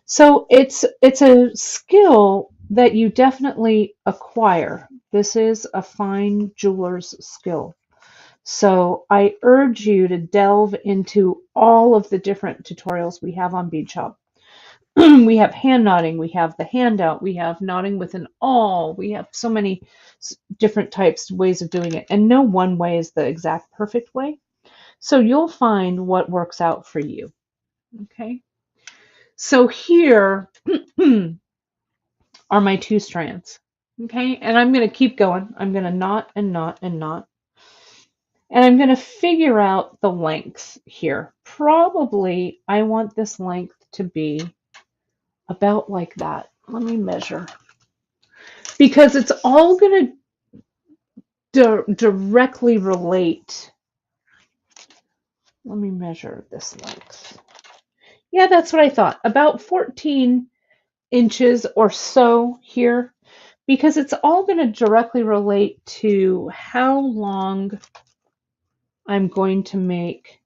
Speaker 1: So it's a skill that you definitely acquire. This is a fine jeweler's skill. So I urge you to delve into all of the different tutorials we have on Beadshop. We have hand knotting, we have the handout, we have knotting with an awl, we have so many different types, ways of doing it, and no one way is the exact perfect way. So you'll find what works out for you. Okay. So here are my 2 strands. Okay, and I'm going to keep going. I'm going to knot and knot and knot. And I'm going to figure out the length here. Probably I want this length to be about like that. Let me measure. Because it's all going to directly relate. Let me measure this length. Yeah, that's what I thought. About 14 inches or so here. Because it's all going to directly relate to how long I'm going to make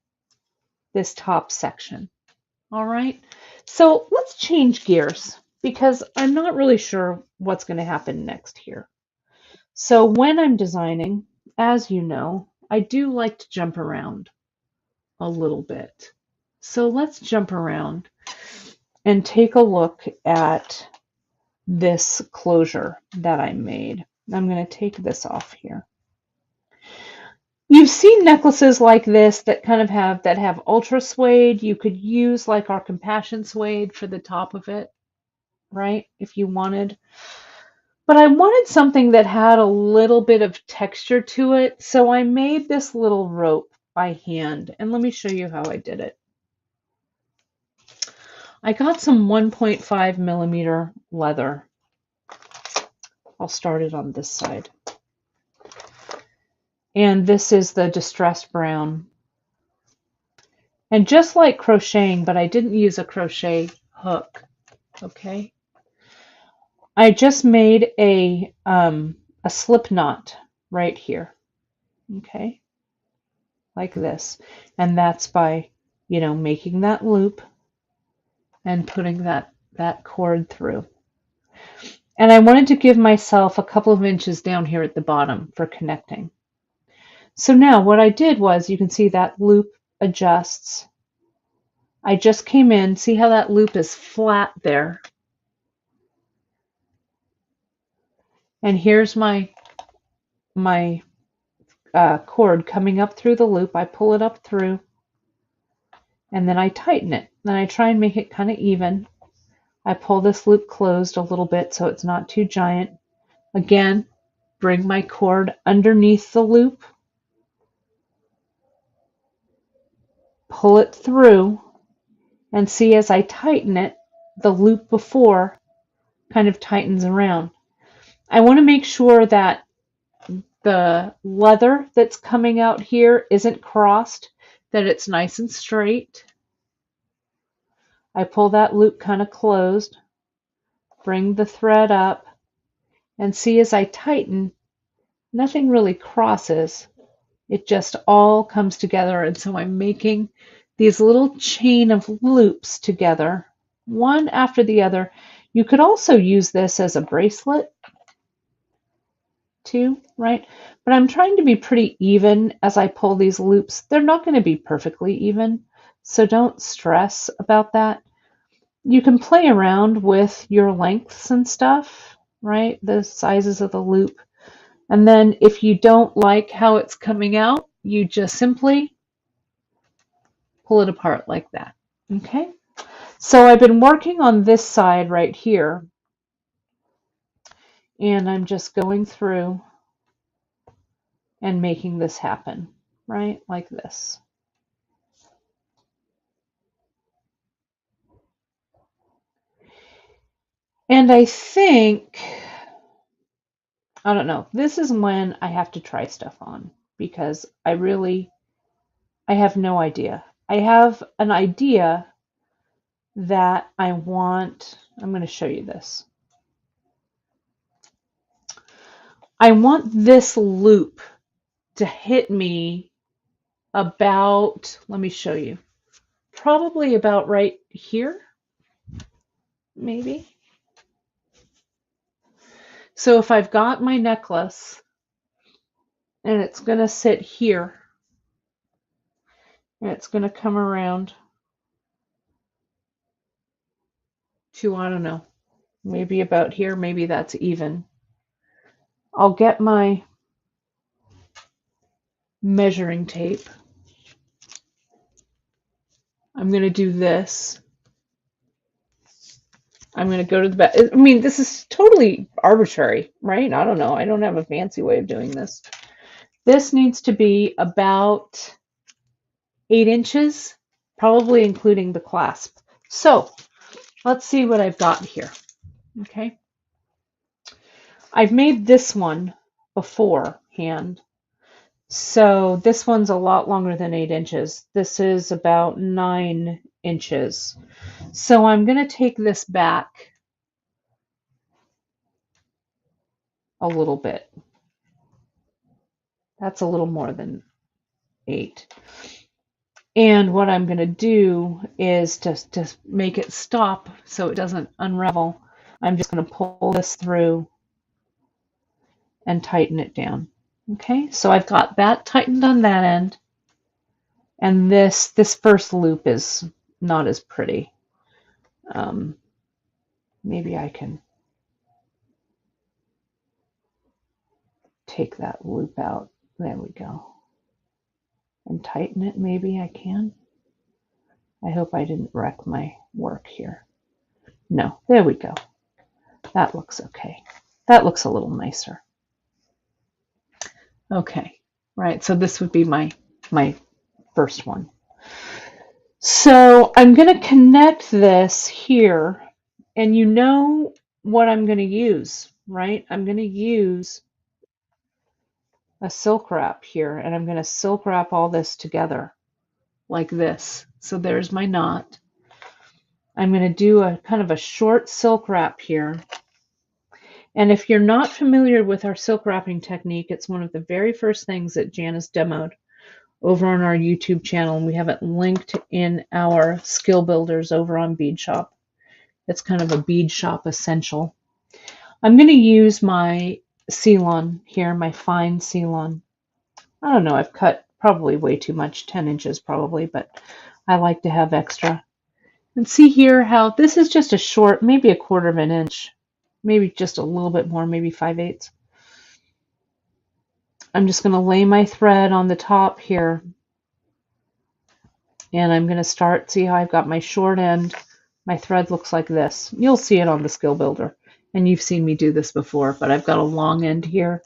Speaker 1: this top section. All right, so let's change gears because I'm not really sure what's going to happen next here. So when I'm designing, as you know, I do like to jump around a little bit. So let's jump around and take a look at this closure that I made. I'm going to take this off here. You've seen necklaces like this that kind of have ultra suede. You could use like our compassion suede for the top of it, right? If you wanted. But I wanted something that had a little bit of texture to it, so I made this little rope by hand. And let me show you how I did it. I got some 1.5 millimeter leather. I'll start it on this side. And this is the distressed brown. And just like crocheting, but I didn't use a crochet hook, okay? I just made a slip knot right here, okay? Like this. And that's by, making that loop and putting that cord through. And I wanted to give myself a couple of inches down here at the bottom for connecting. So now what I did was, you can see that loop adjusts. I just came in, see how that loop is flat there? And here's my cord coming up through the loop. I pull it up through, and then I tighten it. Then I try and make it kind of even. I pull this loop closed a little bit so it's not too giant. Again, bring my cord underneath the loop, pull it through, and see as I tighten it, the loop before kind of tightens around. I want to make sure that the leather that's coming out here isn't crossed, that it's nice and straight. I pull that loop kind of closed, bring the thread up, and see as I tighten, nothing really crosses. It just all comes together, and so I'm making these little chain of loops together, one after the other. You could also use this as a bracelet too, right? But I'm trying to be pretty even as I pull these loops. They're not going to be perfectly even, so don't stress about that. You can play around with your lengths and stuff, right? The sizes of the loop. And then if you don't like how it's coming out, you just simply pull it apart like that, okay? So I've been working on this side right here. And I'm just going through and making this happen, right? Like this. And I think, I don't know, this is when I have to try stuff on because I have no idea. I have an idea that I want, I'm going to show you this. I want this loop to hit me about, let me show you, probably about right here, maybe. So if I've got my necklace and it's going to sit here and it's going to come around to, I don't know, maybe about here, maybe that's even. I'll get my measuring tape. I'm going to do this. I'm going to go to the back. I mean, this is totally arbitrary, right? I don't know. I don't have a fancy way of doing this. This needs to be about 8 inches, probably including the clasp. So let's see what I've got here. Okay. I've made this one beforehand. So this one's a lot longer than 8 inches. This is about 9 inches. So I'm going to take this back a little bit. That's a little more than 8. And what I'm going to do is just to make it stop so it doesn't unravel. I'm just going to pull this through and tighten it down. Okay, so I've got that tightened on that end. And this first loop is not as pretty. Maybe I can take that loop out. There we go. And tighten it, maybe I can. I hope I didn't wreck my work here. No, there we go. That looks okay. That looks a little nicer. Okay, right, so this would be my first one. So I'm going to connect this here, and you know what I'm going to use, right? I'm going to use a silk wrap here, and I'm going to silk wrap all this together like this. So there's my knot. I'm going to do a kind of a short silk wrap here. And if you're not familiar with our silk wrapping technique, it's one of the very first things that Janice demoed over on our YouTube channel, and we have it linked in our skill builders over on Beadshop. It's kind of a Beadshop essential. I'm going to use my Ceylon here, my fine Ceylon. I don't know, I've cut probably way too much, 10 inches probably, but I like to have extra. And see here how this is just a short, maybe a 1/4 of an inch, maybe just a little bit more, maybe 5/8. I'm just going to lay my thread on the top here. And I'm going to start, see how I've got my short end. My thread looks like this. You'll see it on the skill builder. And you've seen me do this before, but I've got a long end here,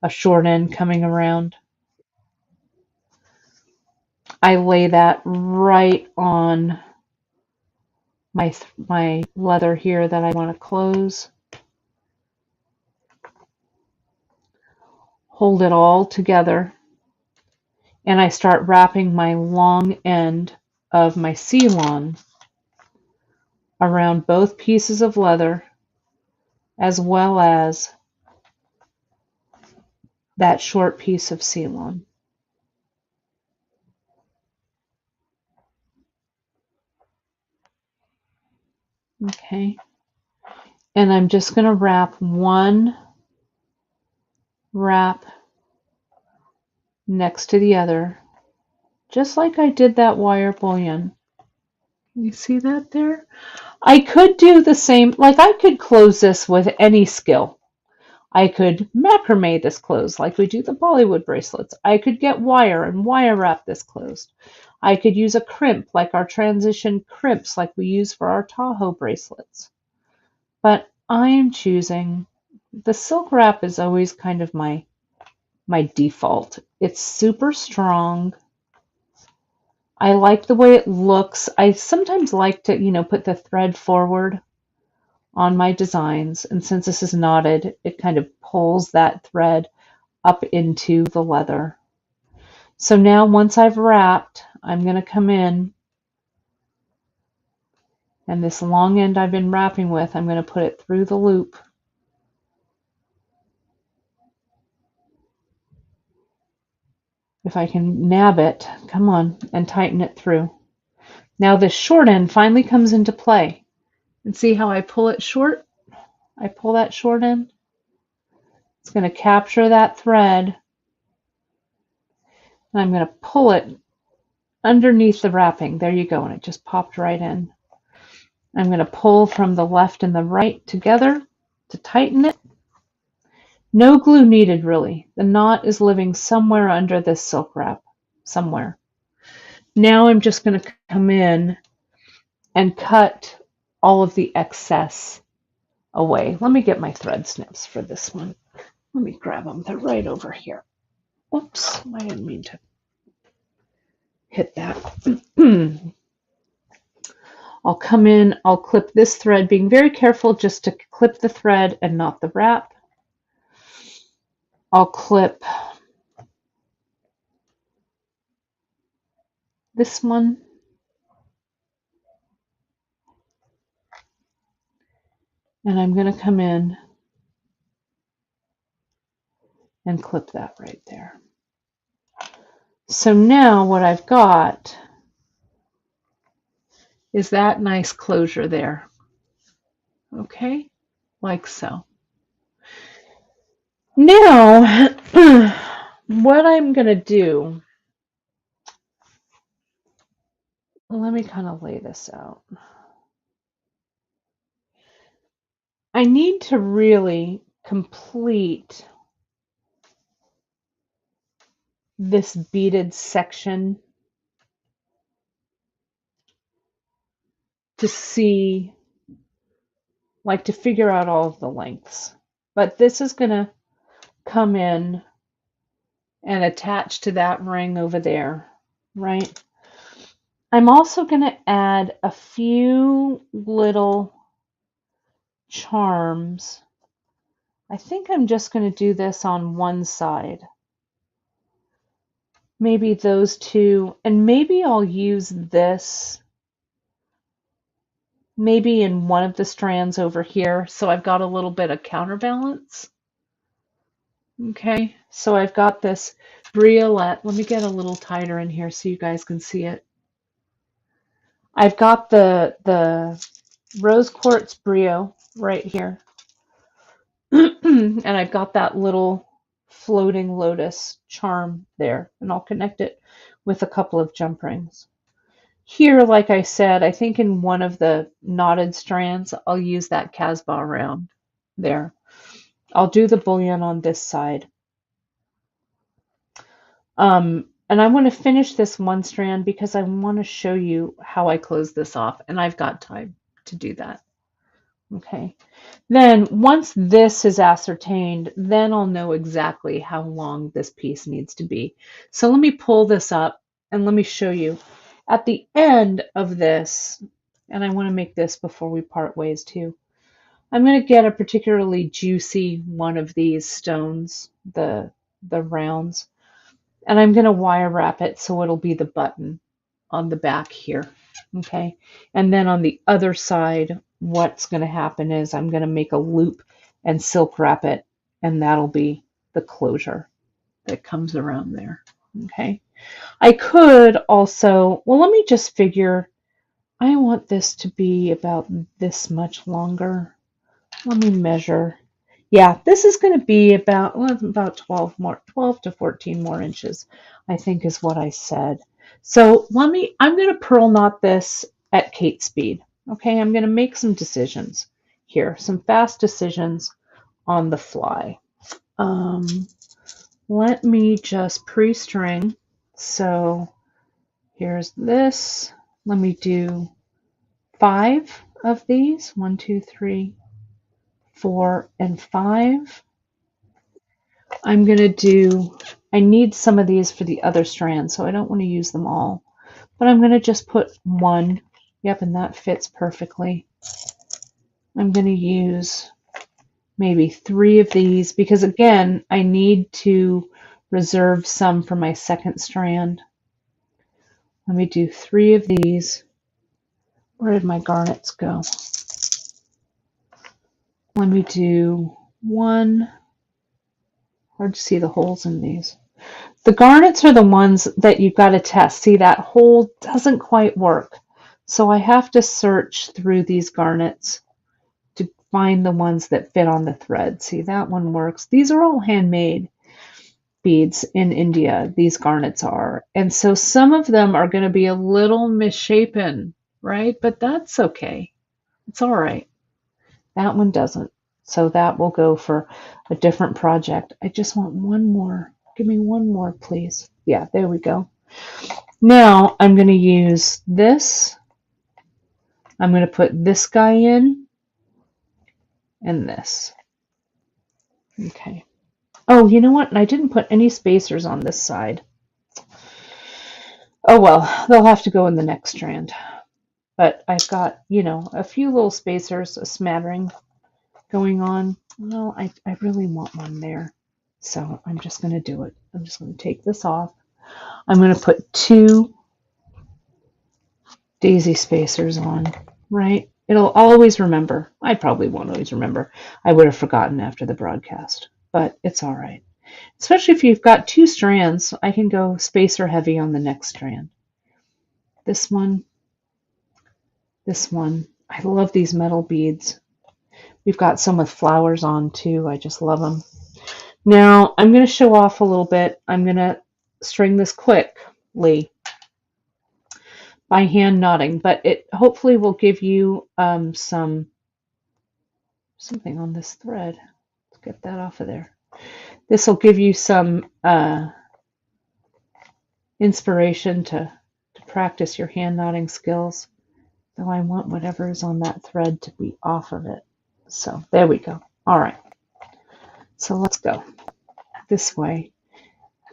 Speaker 1: a short end coming around. I lay that right on my leather here that I want to close. Hold it all together. And I start wrapping my long end of my Ceylon around both pieces of leather, as well as that short piece of Ceylon. Okay. And I'm just going to wrap one wrap next to the other, just like I did that wire bullion. You see that there? I could do the same, like I could close this with any skill. I could macrame this closed like we do the Bollywood bracelets. I could get wire and wire wrap this closed. I could use a crimp like our transition crimps like we use for our Tahoe bracelets. But I am choosing the silk wrap is always kind of my default. It's super strong. I like the way it looks. I sometimes like to, put the thread forward on my designs. And since this is knotted, it kind of pulls that thread up into the leather. So now once I've wrapped, I'm going to come in, and this long end I've been wrapping with, I'm going to put it through the loop. If I can nab it, come on, and tighten it through. Now this short end finally comes into play. And see how I pull it short? I pull that short end. It's going to capture that thread. And I'm going to pull it underneath the wrapping. There you go, and it just popped right in. I'm going to pull from the left and the right together to tighten it. No glue needed, really. The knot is living somewhere under this silk wrap, somewhere. Now I'm just going to come in and cut all of the excess away. Let me get my thread snips for this one. Let me grab them. They're right over here. Oops, I didn't mean to hit that. I'll come in, I'll clip this thread, being very careful just to clip the thread and not the wrap. I'll clip this one. And I'm going to come in and clip that right there. So now what I've got is that nice closure there. Okay, like so. Now, what I'm going to do, let me kind of lay this out. I need to really complete this beaded section to see, like, to figure out all of the lengths. But this is going to come in and attach to that ring over there, right? I'm also going to add a few little charms. I think I'm just going to do this on one side. Maybe those two, and maybe I'll use this maybe in one of the strands over here, so I've got a little bit of counterbalance. Okay, so I've got this briolette. Let me get a little tighter in here so you guys can see it. I've got the rose quartz brio right here. And I've got that little floating lotus charm there, and I'll connect it with a couple of jump rings. Here, like I said, I think in one of the knotted strands, I'll use that Casbah round there. I'll do the bullion on this side. And I want to finish this one strand because I want to show you how I close this off, and I've got time to do that. Okay. Then once this is ascertained, then I'll know exactly how long this piece needs to be. So let me pull this up and let me show you. At the end of this, and I want to make this before we part ways too, I'm going to get a particularly juicy one of these stones, the rounds, and I'm going to wire wrap it so it'll be the button on the back here. Okay, and then on the other side, what's going to happen is I'm going to make a loop and silk wrap it, and that'll be the closure that comes around there. Okay, I could also, well, let me just figure, I want this to be about this much longer. Let me measure. Yeah, this is going to be about, well, about 12 to 14 more inches, I think is what I said. So I'm going to purl knot this at Kate speed. Okay, I'm going to make some decisions here, some fast decisions on the fly. Let me just pre-string. So here's this. Let me do 5 of these. 1, 2, 3, 4, and 5. I'm going to do, I need some of these for the other strand, so I don't want to use them all. But I'm going to just put 1. Yep, and that fits perfectly. I'm going to use maybe 3 of these because, again, I need to reserve some for my second strand. Let me do 3 of these. Where did my garnets go? Let me do 1. Hard to see the holes in these. The garnets are the ones that you've got to test. See, that hole doesn't quite work. So I have to search through these garnets to find the ones that fit on the thread. See, that one works. These are all handmade beads in India, these garnets are. And so some of them are going to be a little misshapen, right? But that's okay. It's all right. That one doesn't. So that will go for a different project. I just want one more. Give me one more, please. Yeah, there we go. Now I'm going to use this. I'm going to put this guy in and this. Okay. Oh, you know what? I didn't put any spacers on this side. Oh well, they'll have to go in the next strand. But I've got, you know, a few little spacers, a smattering going on. Well, I really want one there. So I'm just going to do it. I'm just going to take this off. I'm going to put 2 daisy spacers on, right? It'll always remember. I probably won't always remember. I would have forgotten after the broadcast, but it's all right. Especially if you've got 2 strands, I can go spacer heavy on the next strand. This one, this one. I love these metal beads. We've got some with flowers on too. I just love them. Now I'm going to show off a little bit. I'm going to string this quickly by hand knotting, but it hopefully will give you something on this thread. Let's get that off of there. This will give you some inspiration to practice your hand knotting skills. Though I want whatever is on that thread to be off of it. So there we go. All right. So let's go this way.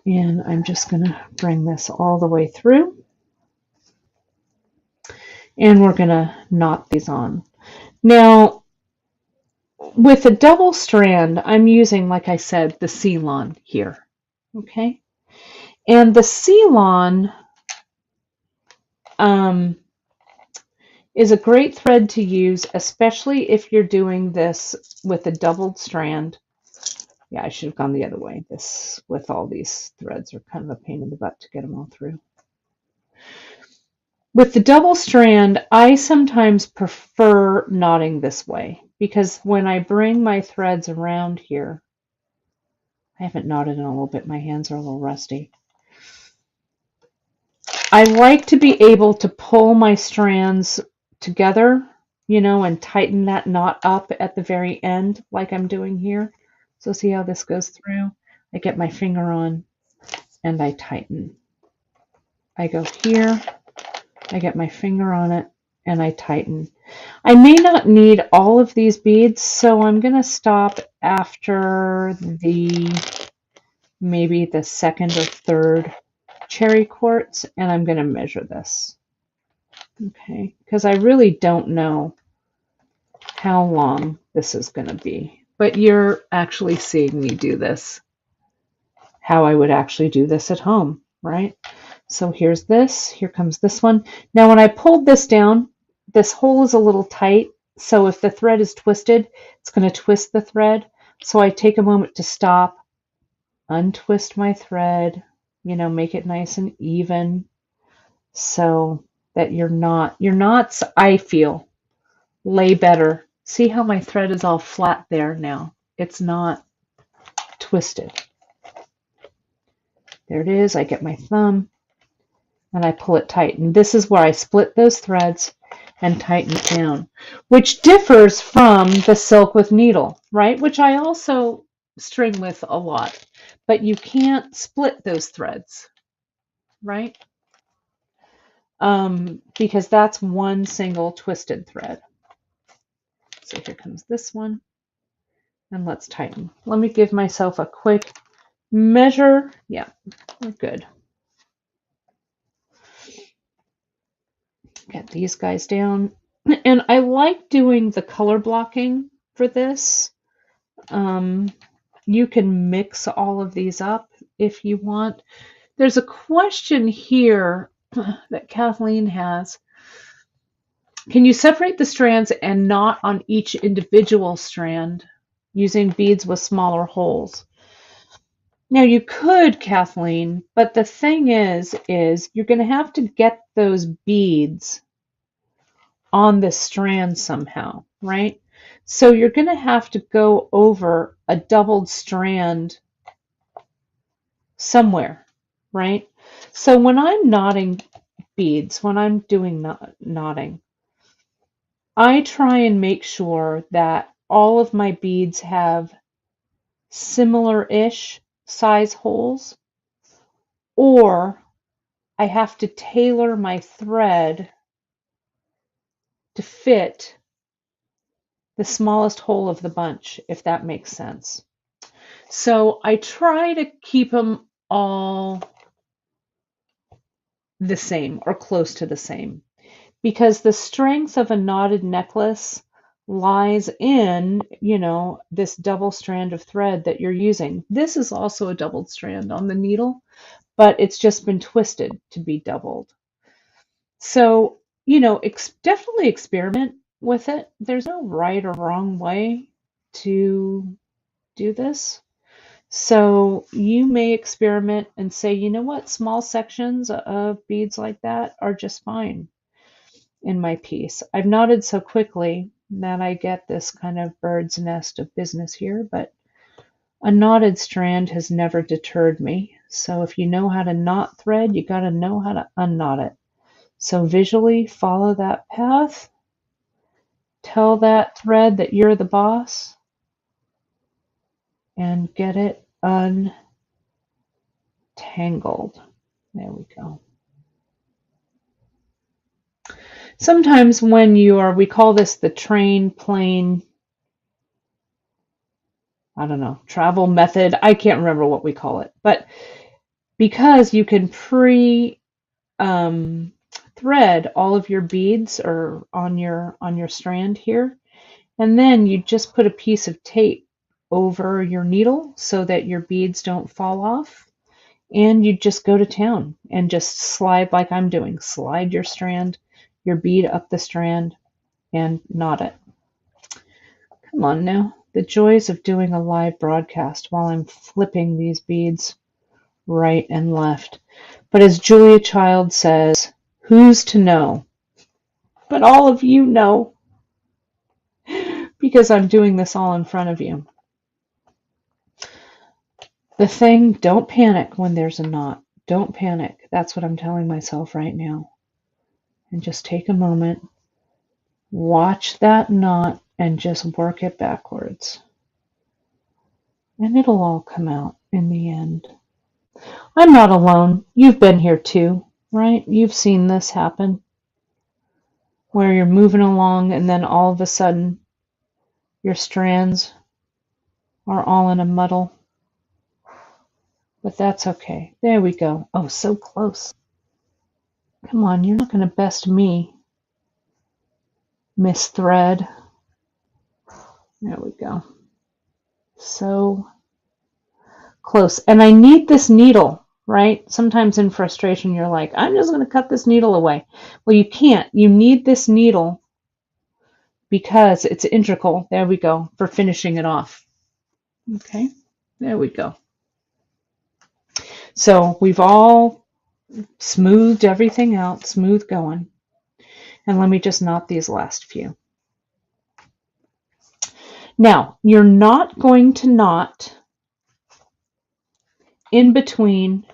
Speaker 1: And I'm just going to bring this all the way through. And we're going to knot these on. Now, with a double strand, I'm using, like I said, the Ceylon here. Okay? And the Ceylon is a great thread to use, especially if you're doing this with a doubled strand. Yeah, I should have gone the other way. This, with all these threads, are kind of a pain in the butt to get them all through. With the double strand, I sometimes prefer knotting this way because when I bring my threads around here, I haven't knotted in a little bit. My hands are a little rusty. I like to be able to pull my strands together, you know, and tighten that knot up at the very end like I'm doing here. So see how this goes through? I get my finger on and I tighten. I go here, I get my finger on it, and I tighten. I may not need all of these beads, so I'm going to stop after maybe the second or third cherry quartz, and I'm going to measure this. Okay, because I really don't know how long this is going to be. But you're actually seeing me do this, how I would actually do this at home, right? So here's this, here comes this one. Now when I pulled this down, this hole is a little tight, so if the thread is twisted, it's going to twist the thread. So I take a moment to stop, untwist my thread, you know, make it nice and even so that your knots, I feel, lay better. See how my thread is all flat there now? It's not twisted. There it is. I get my thumb and I pull it tight. And this is where I split those threads and tighten it down, which differs from the silk with needle, right? Which I also string with a lot, but you can't split those threads, right? Because that's one single twisted thread. So here comes this one. And let's tighten. Let me give myself a quick measure. Yeah, we're good. Get these guys down. And I like doing the color blocking for this. You can mix all of these up if you want. There's a question here that Kathleen has. Can you separate the strands and knot on each individual strand using beads with smaller holes? Now you could, Kathleen, but the thing is you're going to have to get those beads on the strand somehow, right? So you're going to have to go over a doubled strand somewhere, right? So when I'm knotting beads, when I'm doing knotting, I try and make sure that all of my beads have similar-ish size holes, or I have to tailor my thread to fit the smallest hole of the bunch, if that makes sense. So I try to keep them all the same or close to the same, because the strength of a knotted necklace lies in, this double strand of thread that you're using. This is also a doubled strand on the needle, but it's just been twisted to be doubled. So, definitely experiment with it. There's no right or wrong way to do this. So you may experiment and say, you know what, small sections of beads like that are just fine in my piece. I've knotted so quickly that I get this kind of bird's nest of business here, but a knotted strand has never deterred me. So if you know how to knot thread, you got to know how to unknot it. So visually follow that path. Tell that thread that you're the boss and get it untangled. There we go. Sometimes when we call this the train, plane, I don't know, travel method. I can't remember what we call it, but because you can thread all of your beads or on your strand here, and then you just put a piece of tape over your needle so that your beads don't fall off, and you just go to town and just slide like I'm doing. Slide your bead up the strand and knot it. Come on now. The joys of doing a live broadcast while I'm flipping these beads right and left. But as Julia Child says, who's to know? But all of you know, because I'm doing this all in front of you. The thing, don't panic when there's a knot. Don't panic. That's what I'm telling myself right now. And just take a moment, watch that knot, and just work it backwards. And it'll all come out in the end. I'm not alone. You've been here too, right? You've seen this happen, where you're moving along and then all of a sudden your strands are all in a muddle. But that's okay. There we go. Oh, so close. Come on, you're not going to best me, Miss Thread. There we go. So close. And I need this needle, right? Sometimes in frustration, you're like, I'm just going to cut this needle away. Well, you can't. You need this needle because it's integral. There we go. For finishing it off. Okay. There we go. So we've all smoothed everything out, smooth going. And let me just knot these last few. Now, you're not going to knot in between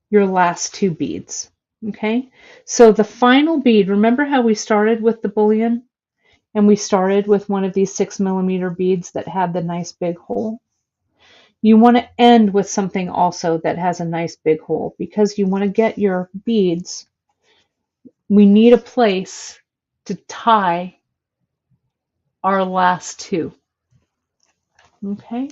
Speaker 1: your last two beads, okay? So the final bead, remember how we started with the bullion? And we started with one of these 6mm beads that had the nice big hole? You want to end with something also that has a nice big hole, because you want to get your beads. We need a place to tie our last two. Okay.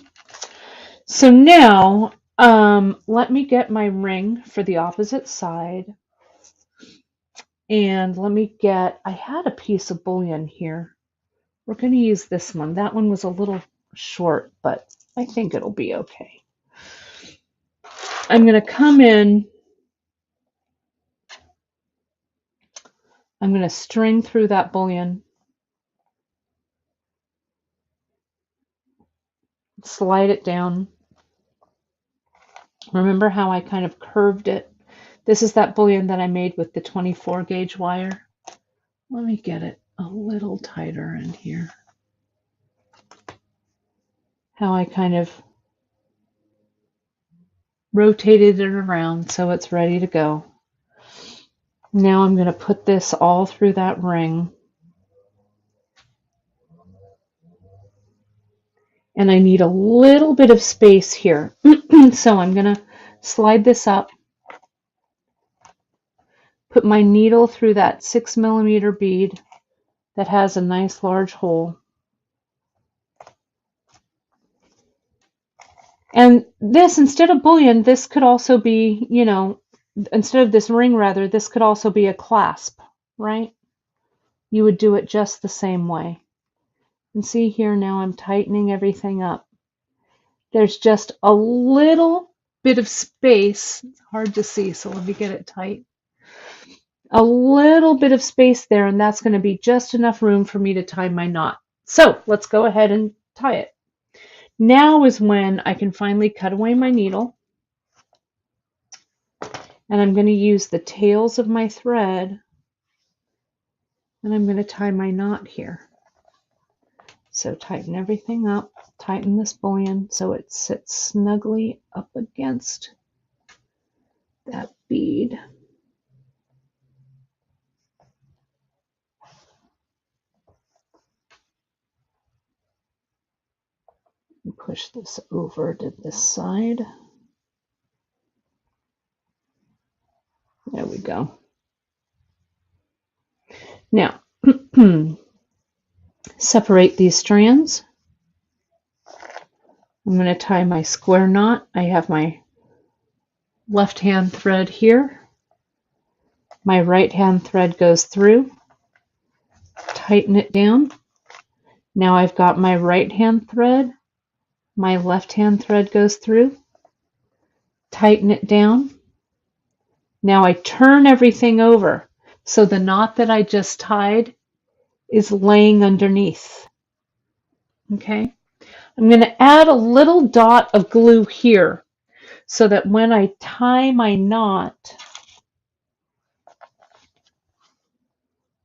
Speaker 1: So now, let me get my ring for the opposite side. And let me get, I had a piece of bullion here. We're going to use this one. That one was a little short, but I think it'll be okay. I'm going to come in. I'm going to string through that bullion, slide it down. Remember how I kind of curved it? This is that bullion that I made with the 24 gauge wire. Let me get it a little tighter in here. How I kind of rotated it around so it's ready to go. Now I'm going to put this all through that ring. And I need a little bit of space here. So I'm going to slide this up, put my needle through that 6mm bead that has a nice large hole. And this, instead of bullion, this could also be, you know, instead of this ring rather, this could also be a clasp, right? You would do it just the same way. And see here now I'm tightening everything up. There's just a little bit of space. It's hard to see, so let me get it tight. A little bit of space there, and that's going to be just enough room for me to tie my knot. So let's go ahead and tie it. Now is when I can finally cut away my needle. And I'm going to use the tails of my thread, and I'm going to tie my knot here. So tighten everything up, tighten this bullion so it sits snugly up against that bead. And push this over to this side. There we go. Now, separate these strands. I'm going to tie my square knot. I have my left hand thread here. My right hand thread goes through. Tighten it down. Now I've got my right hand thread. My left hand thread goes through. Tighten it down. Now I turn everything over so the knot that I just tied is laying underneath. Okay? I'm going to add a little dot of glue here so that when I tie my knot,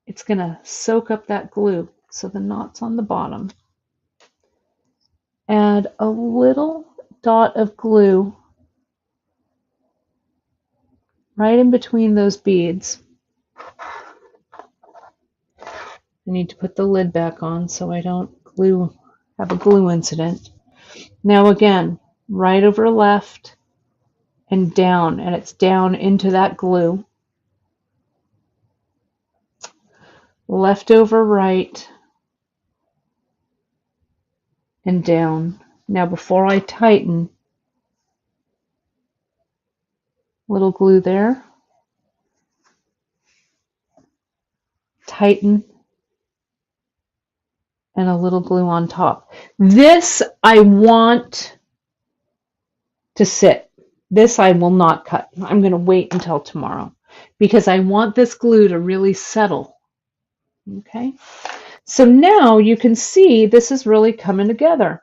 Speaker 1: it's going to soak up that glue. So the knot's on the bottom. Add a little dot of glue right in between those beads. I need to put the lid back on so I don't have a glue incident. Now again, right over left and down, and it's down into that glue. Left over right and down. Now before I tighten, little glue there. Tighten. And a little glue on top. This I want to sit. This I will not cut. I'm going to wait until tomorrow because I want this glue to really settle. Okay, so now you can see this is really coming together.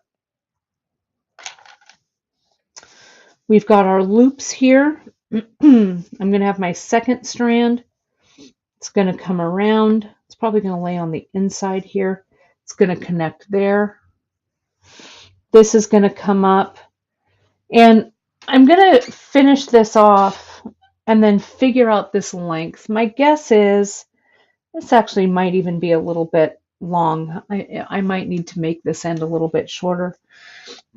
Speaker 1: We've got our loops here. I'm going to have my second strand. It's going to come around. It's probably going to lay on the inside here. It's going to connect there. This is going to come up. And I'm going to finish this off and then figure out this length. My guess is this actually might even be a little bit long. I might need to make this end a little bit shorter.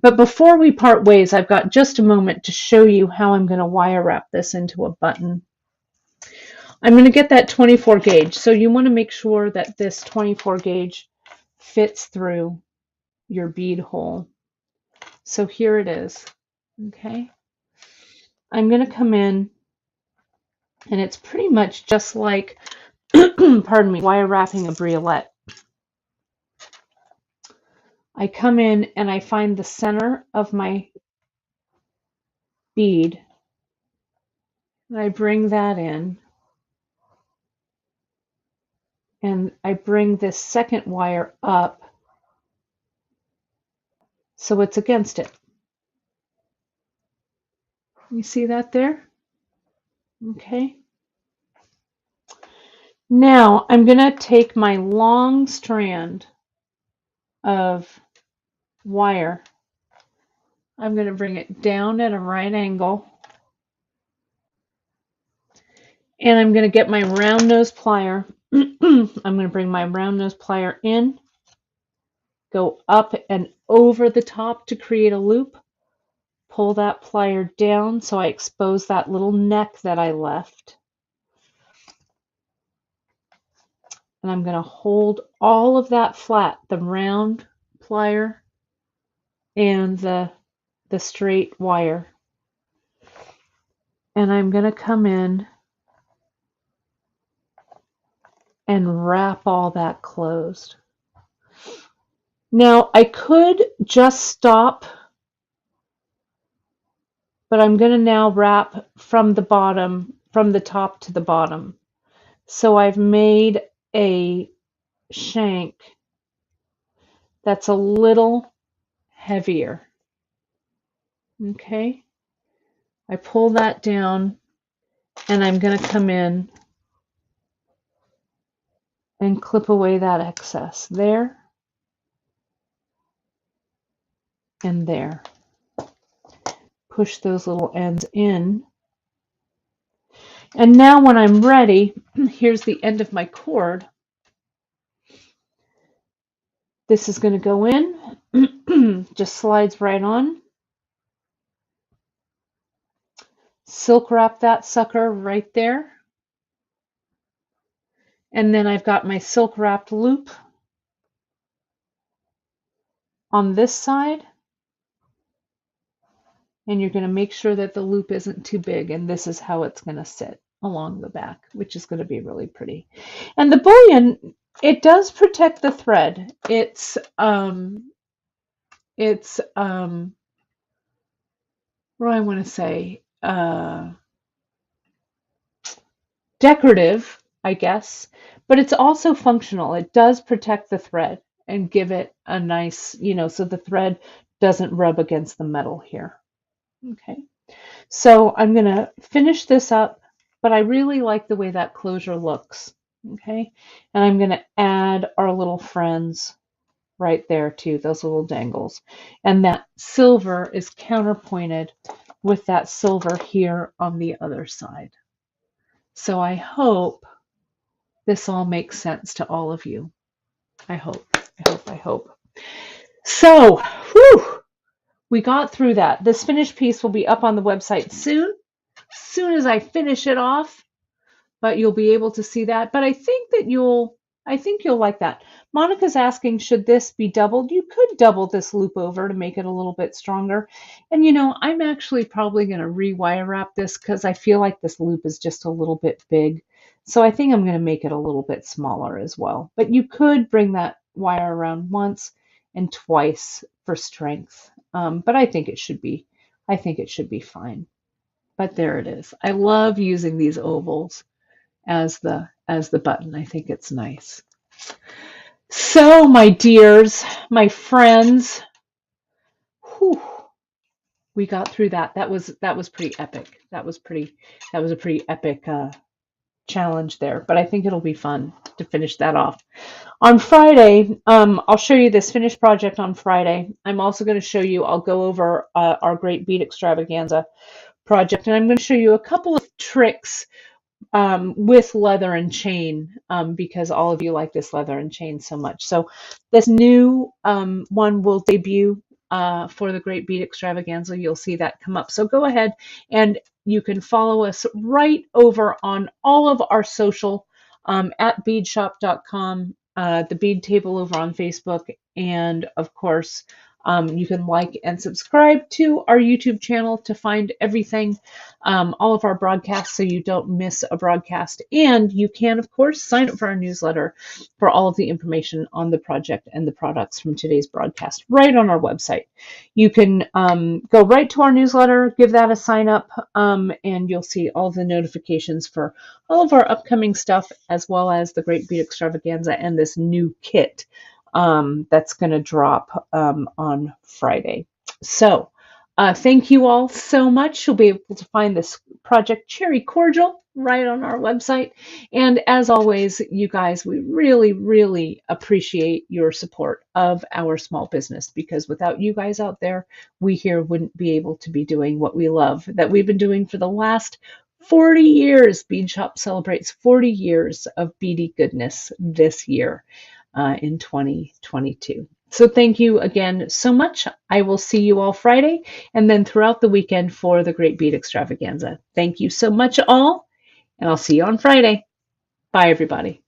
Speaker 1: But before we part ways, I've got just a moment to show you how I'm going to wire wrap this into a button. I'm going to get that 24 gauge. So you want to make sure that this 24 gauge fits through your bead hole. So here it is. Okay. I'm going to come in, and it's pretty much just like, pardon me, wire wrapping a briolet. I come in and I find the center of my bead, and I bring that in, and I bring this second wire up so it's against it. You see that there? Okay. Now I'm going to take my long strand of wire. I'm going to bring it down at a right angle, and I'm going to get my round nose plier. I'm going to bring my round nose plier in, go up and over the top to create a loop, pull that plier down so I expose that little neck that I left. And I'm going to hold all of that flat, the round plier and the straight wire. And I'm going to come in and wrap all that closed. Now I could just stop, but I'm going to now wrap from the bottom, from the top to the bottom. So I've made a shank that's a little heavier. Okay, I pull that down, and I'm going to come in and clip away that excess there and there. Push those little ends in. And now when I'm ready, here's the end of my cord. This is going to go in, just slides right on. Silk wrap that sucker right there. And then I've got my silk wrapped loop on this side. And you're going to make sure that the loop isn't too big, and this is how it's going to sit along the back, which is going to be really pretty. And the bullion, it does protect the thread. It's what do I want to say? Decorative, I guess, but it's also functional. It does protect the thread and give it a nice, so the thread doesn't rub against the metal here. Okay, so I'm going to finish this up, but I really like the way that closure looks. Okay, and I'm going to add our little friends right there too, those little dangles. And that silver is counterpointed with that silver here on the other side. So I hope this all makes sense to all of you. I hope. So, whew, we got through that. This finished piece will be up on the website soon as I finish it off, but you'll be able to see that. But I think you'll like that. Monica's asking, should this be doubled? You could double this loop over to make it a little bit stronger. And I'm actually probably going to rewire wrap this because I feel like this loop is just a little bit big. So I think I'm going to make it a little bit smaller as well. But you could bring that wire around once and twice for strength. But I think it should be fine. But there it is. I love using these ovals as the button. I think it's nice. So my dears, my friends, whew, we got through that. That was pretty epic. That was a pretty epic challenge there, but I think it'll be fun to finish that off. On Friday, I'll show you this finished project on Friday. I'm also going to show you, I'll go over our Great Bead Extravaganza project, and I'm going to show you a couple of tricks with leather and chain, because all of you like this leather and chain so much. So this new one will debut for the Great Bead Extravaganza. You'll see that come up. So go ahead and you can follow us right over on all of our social at beadshop.com, the bead table over on Facebook, and of course You can like and subscribe to our YouTube channel to find everything, all of our broadcasts, so you don't miss a broadcast. And you can, of course, sign up for our newsletter for all of the information on the project and the products from today's broadcast right on our website. You can go right to our newsletter, give that a sign up, and you'll see all the notifications for all of our upcoming stuff, as well as the Great Bead Extravaganza and this new kit that's going to drop on Friday. So thank you all so much. You'll be able to find this Project Cherry Cordial right on our website. And as always, you guys, we really, really appreciate your support of our small business, because without you guys out there, we here wouldn't be able to be doing what we love, that we've been doing for the last 40 years. Beadshop celebrates 40 years of beady goodness this year in 2022. So thank you again so much. I will see you all Friday and then throughout the weekend for the Great Bead Extravaganza. Thank you so much all, and I'll see you on Friday. Bye, everybody.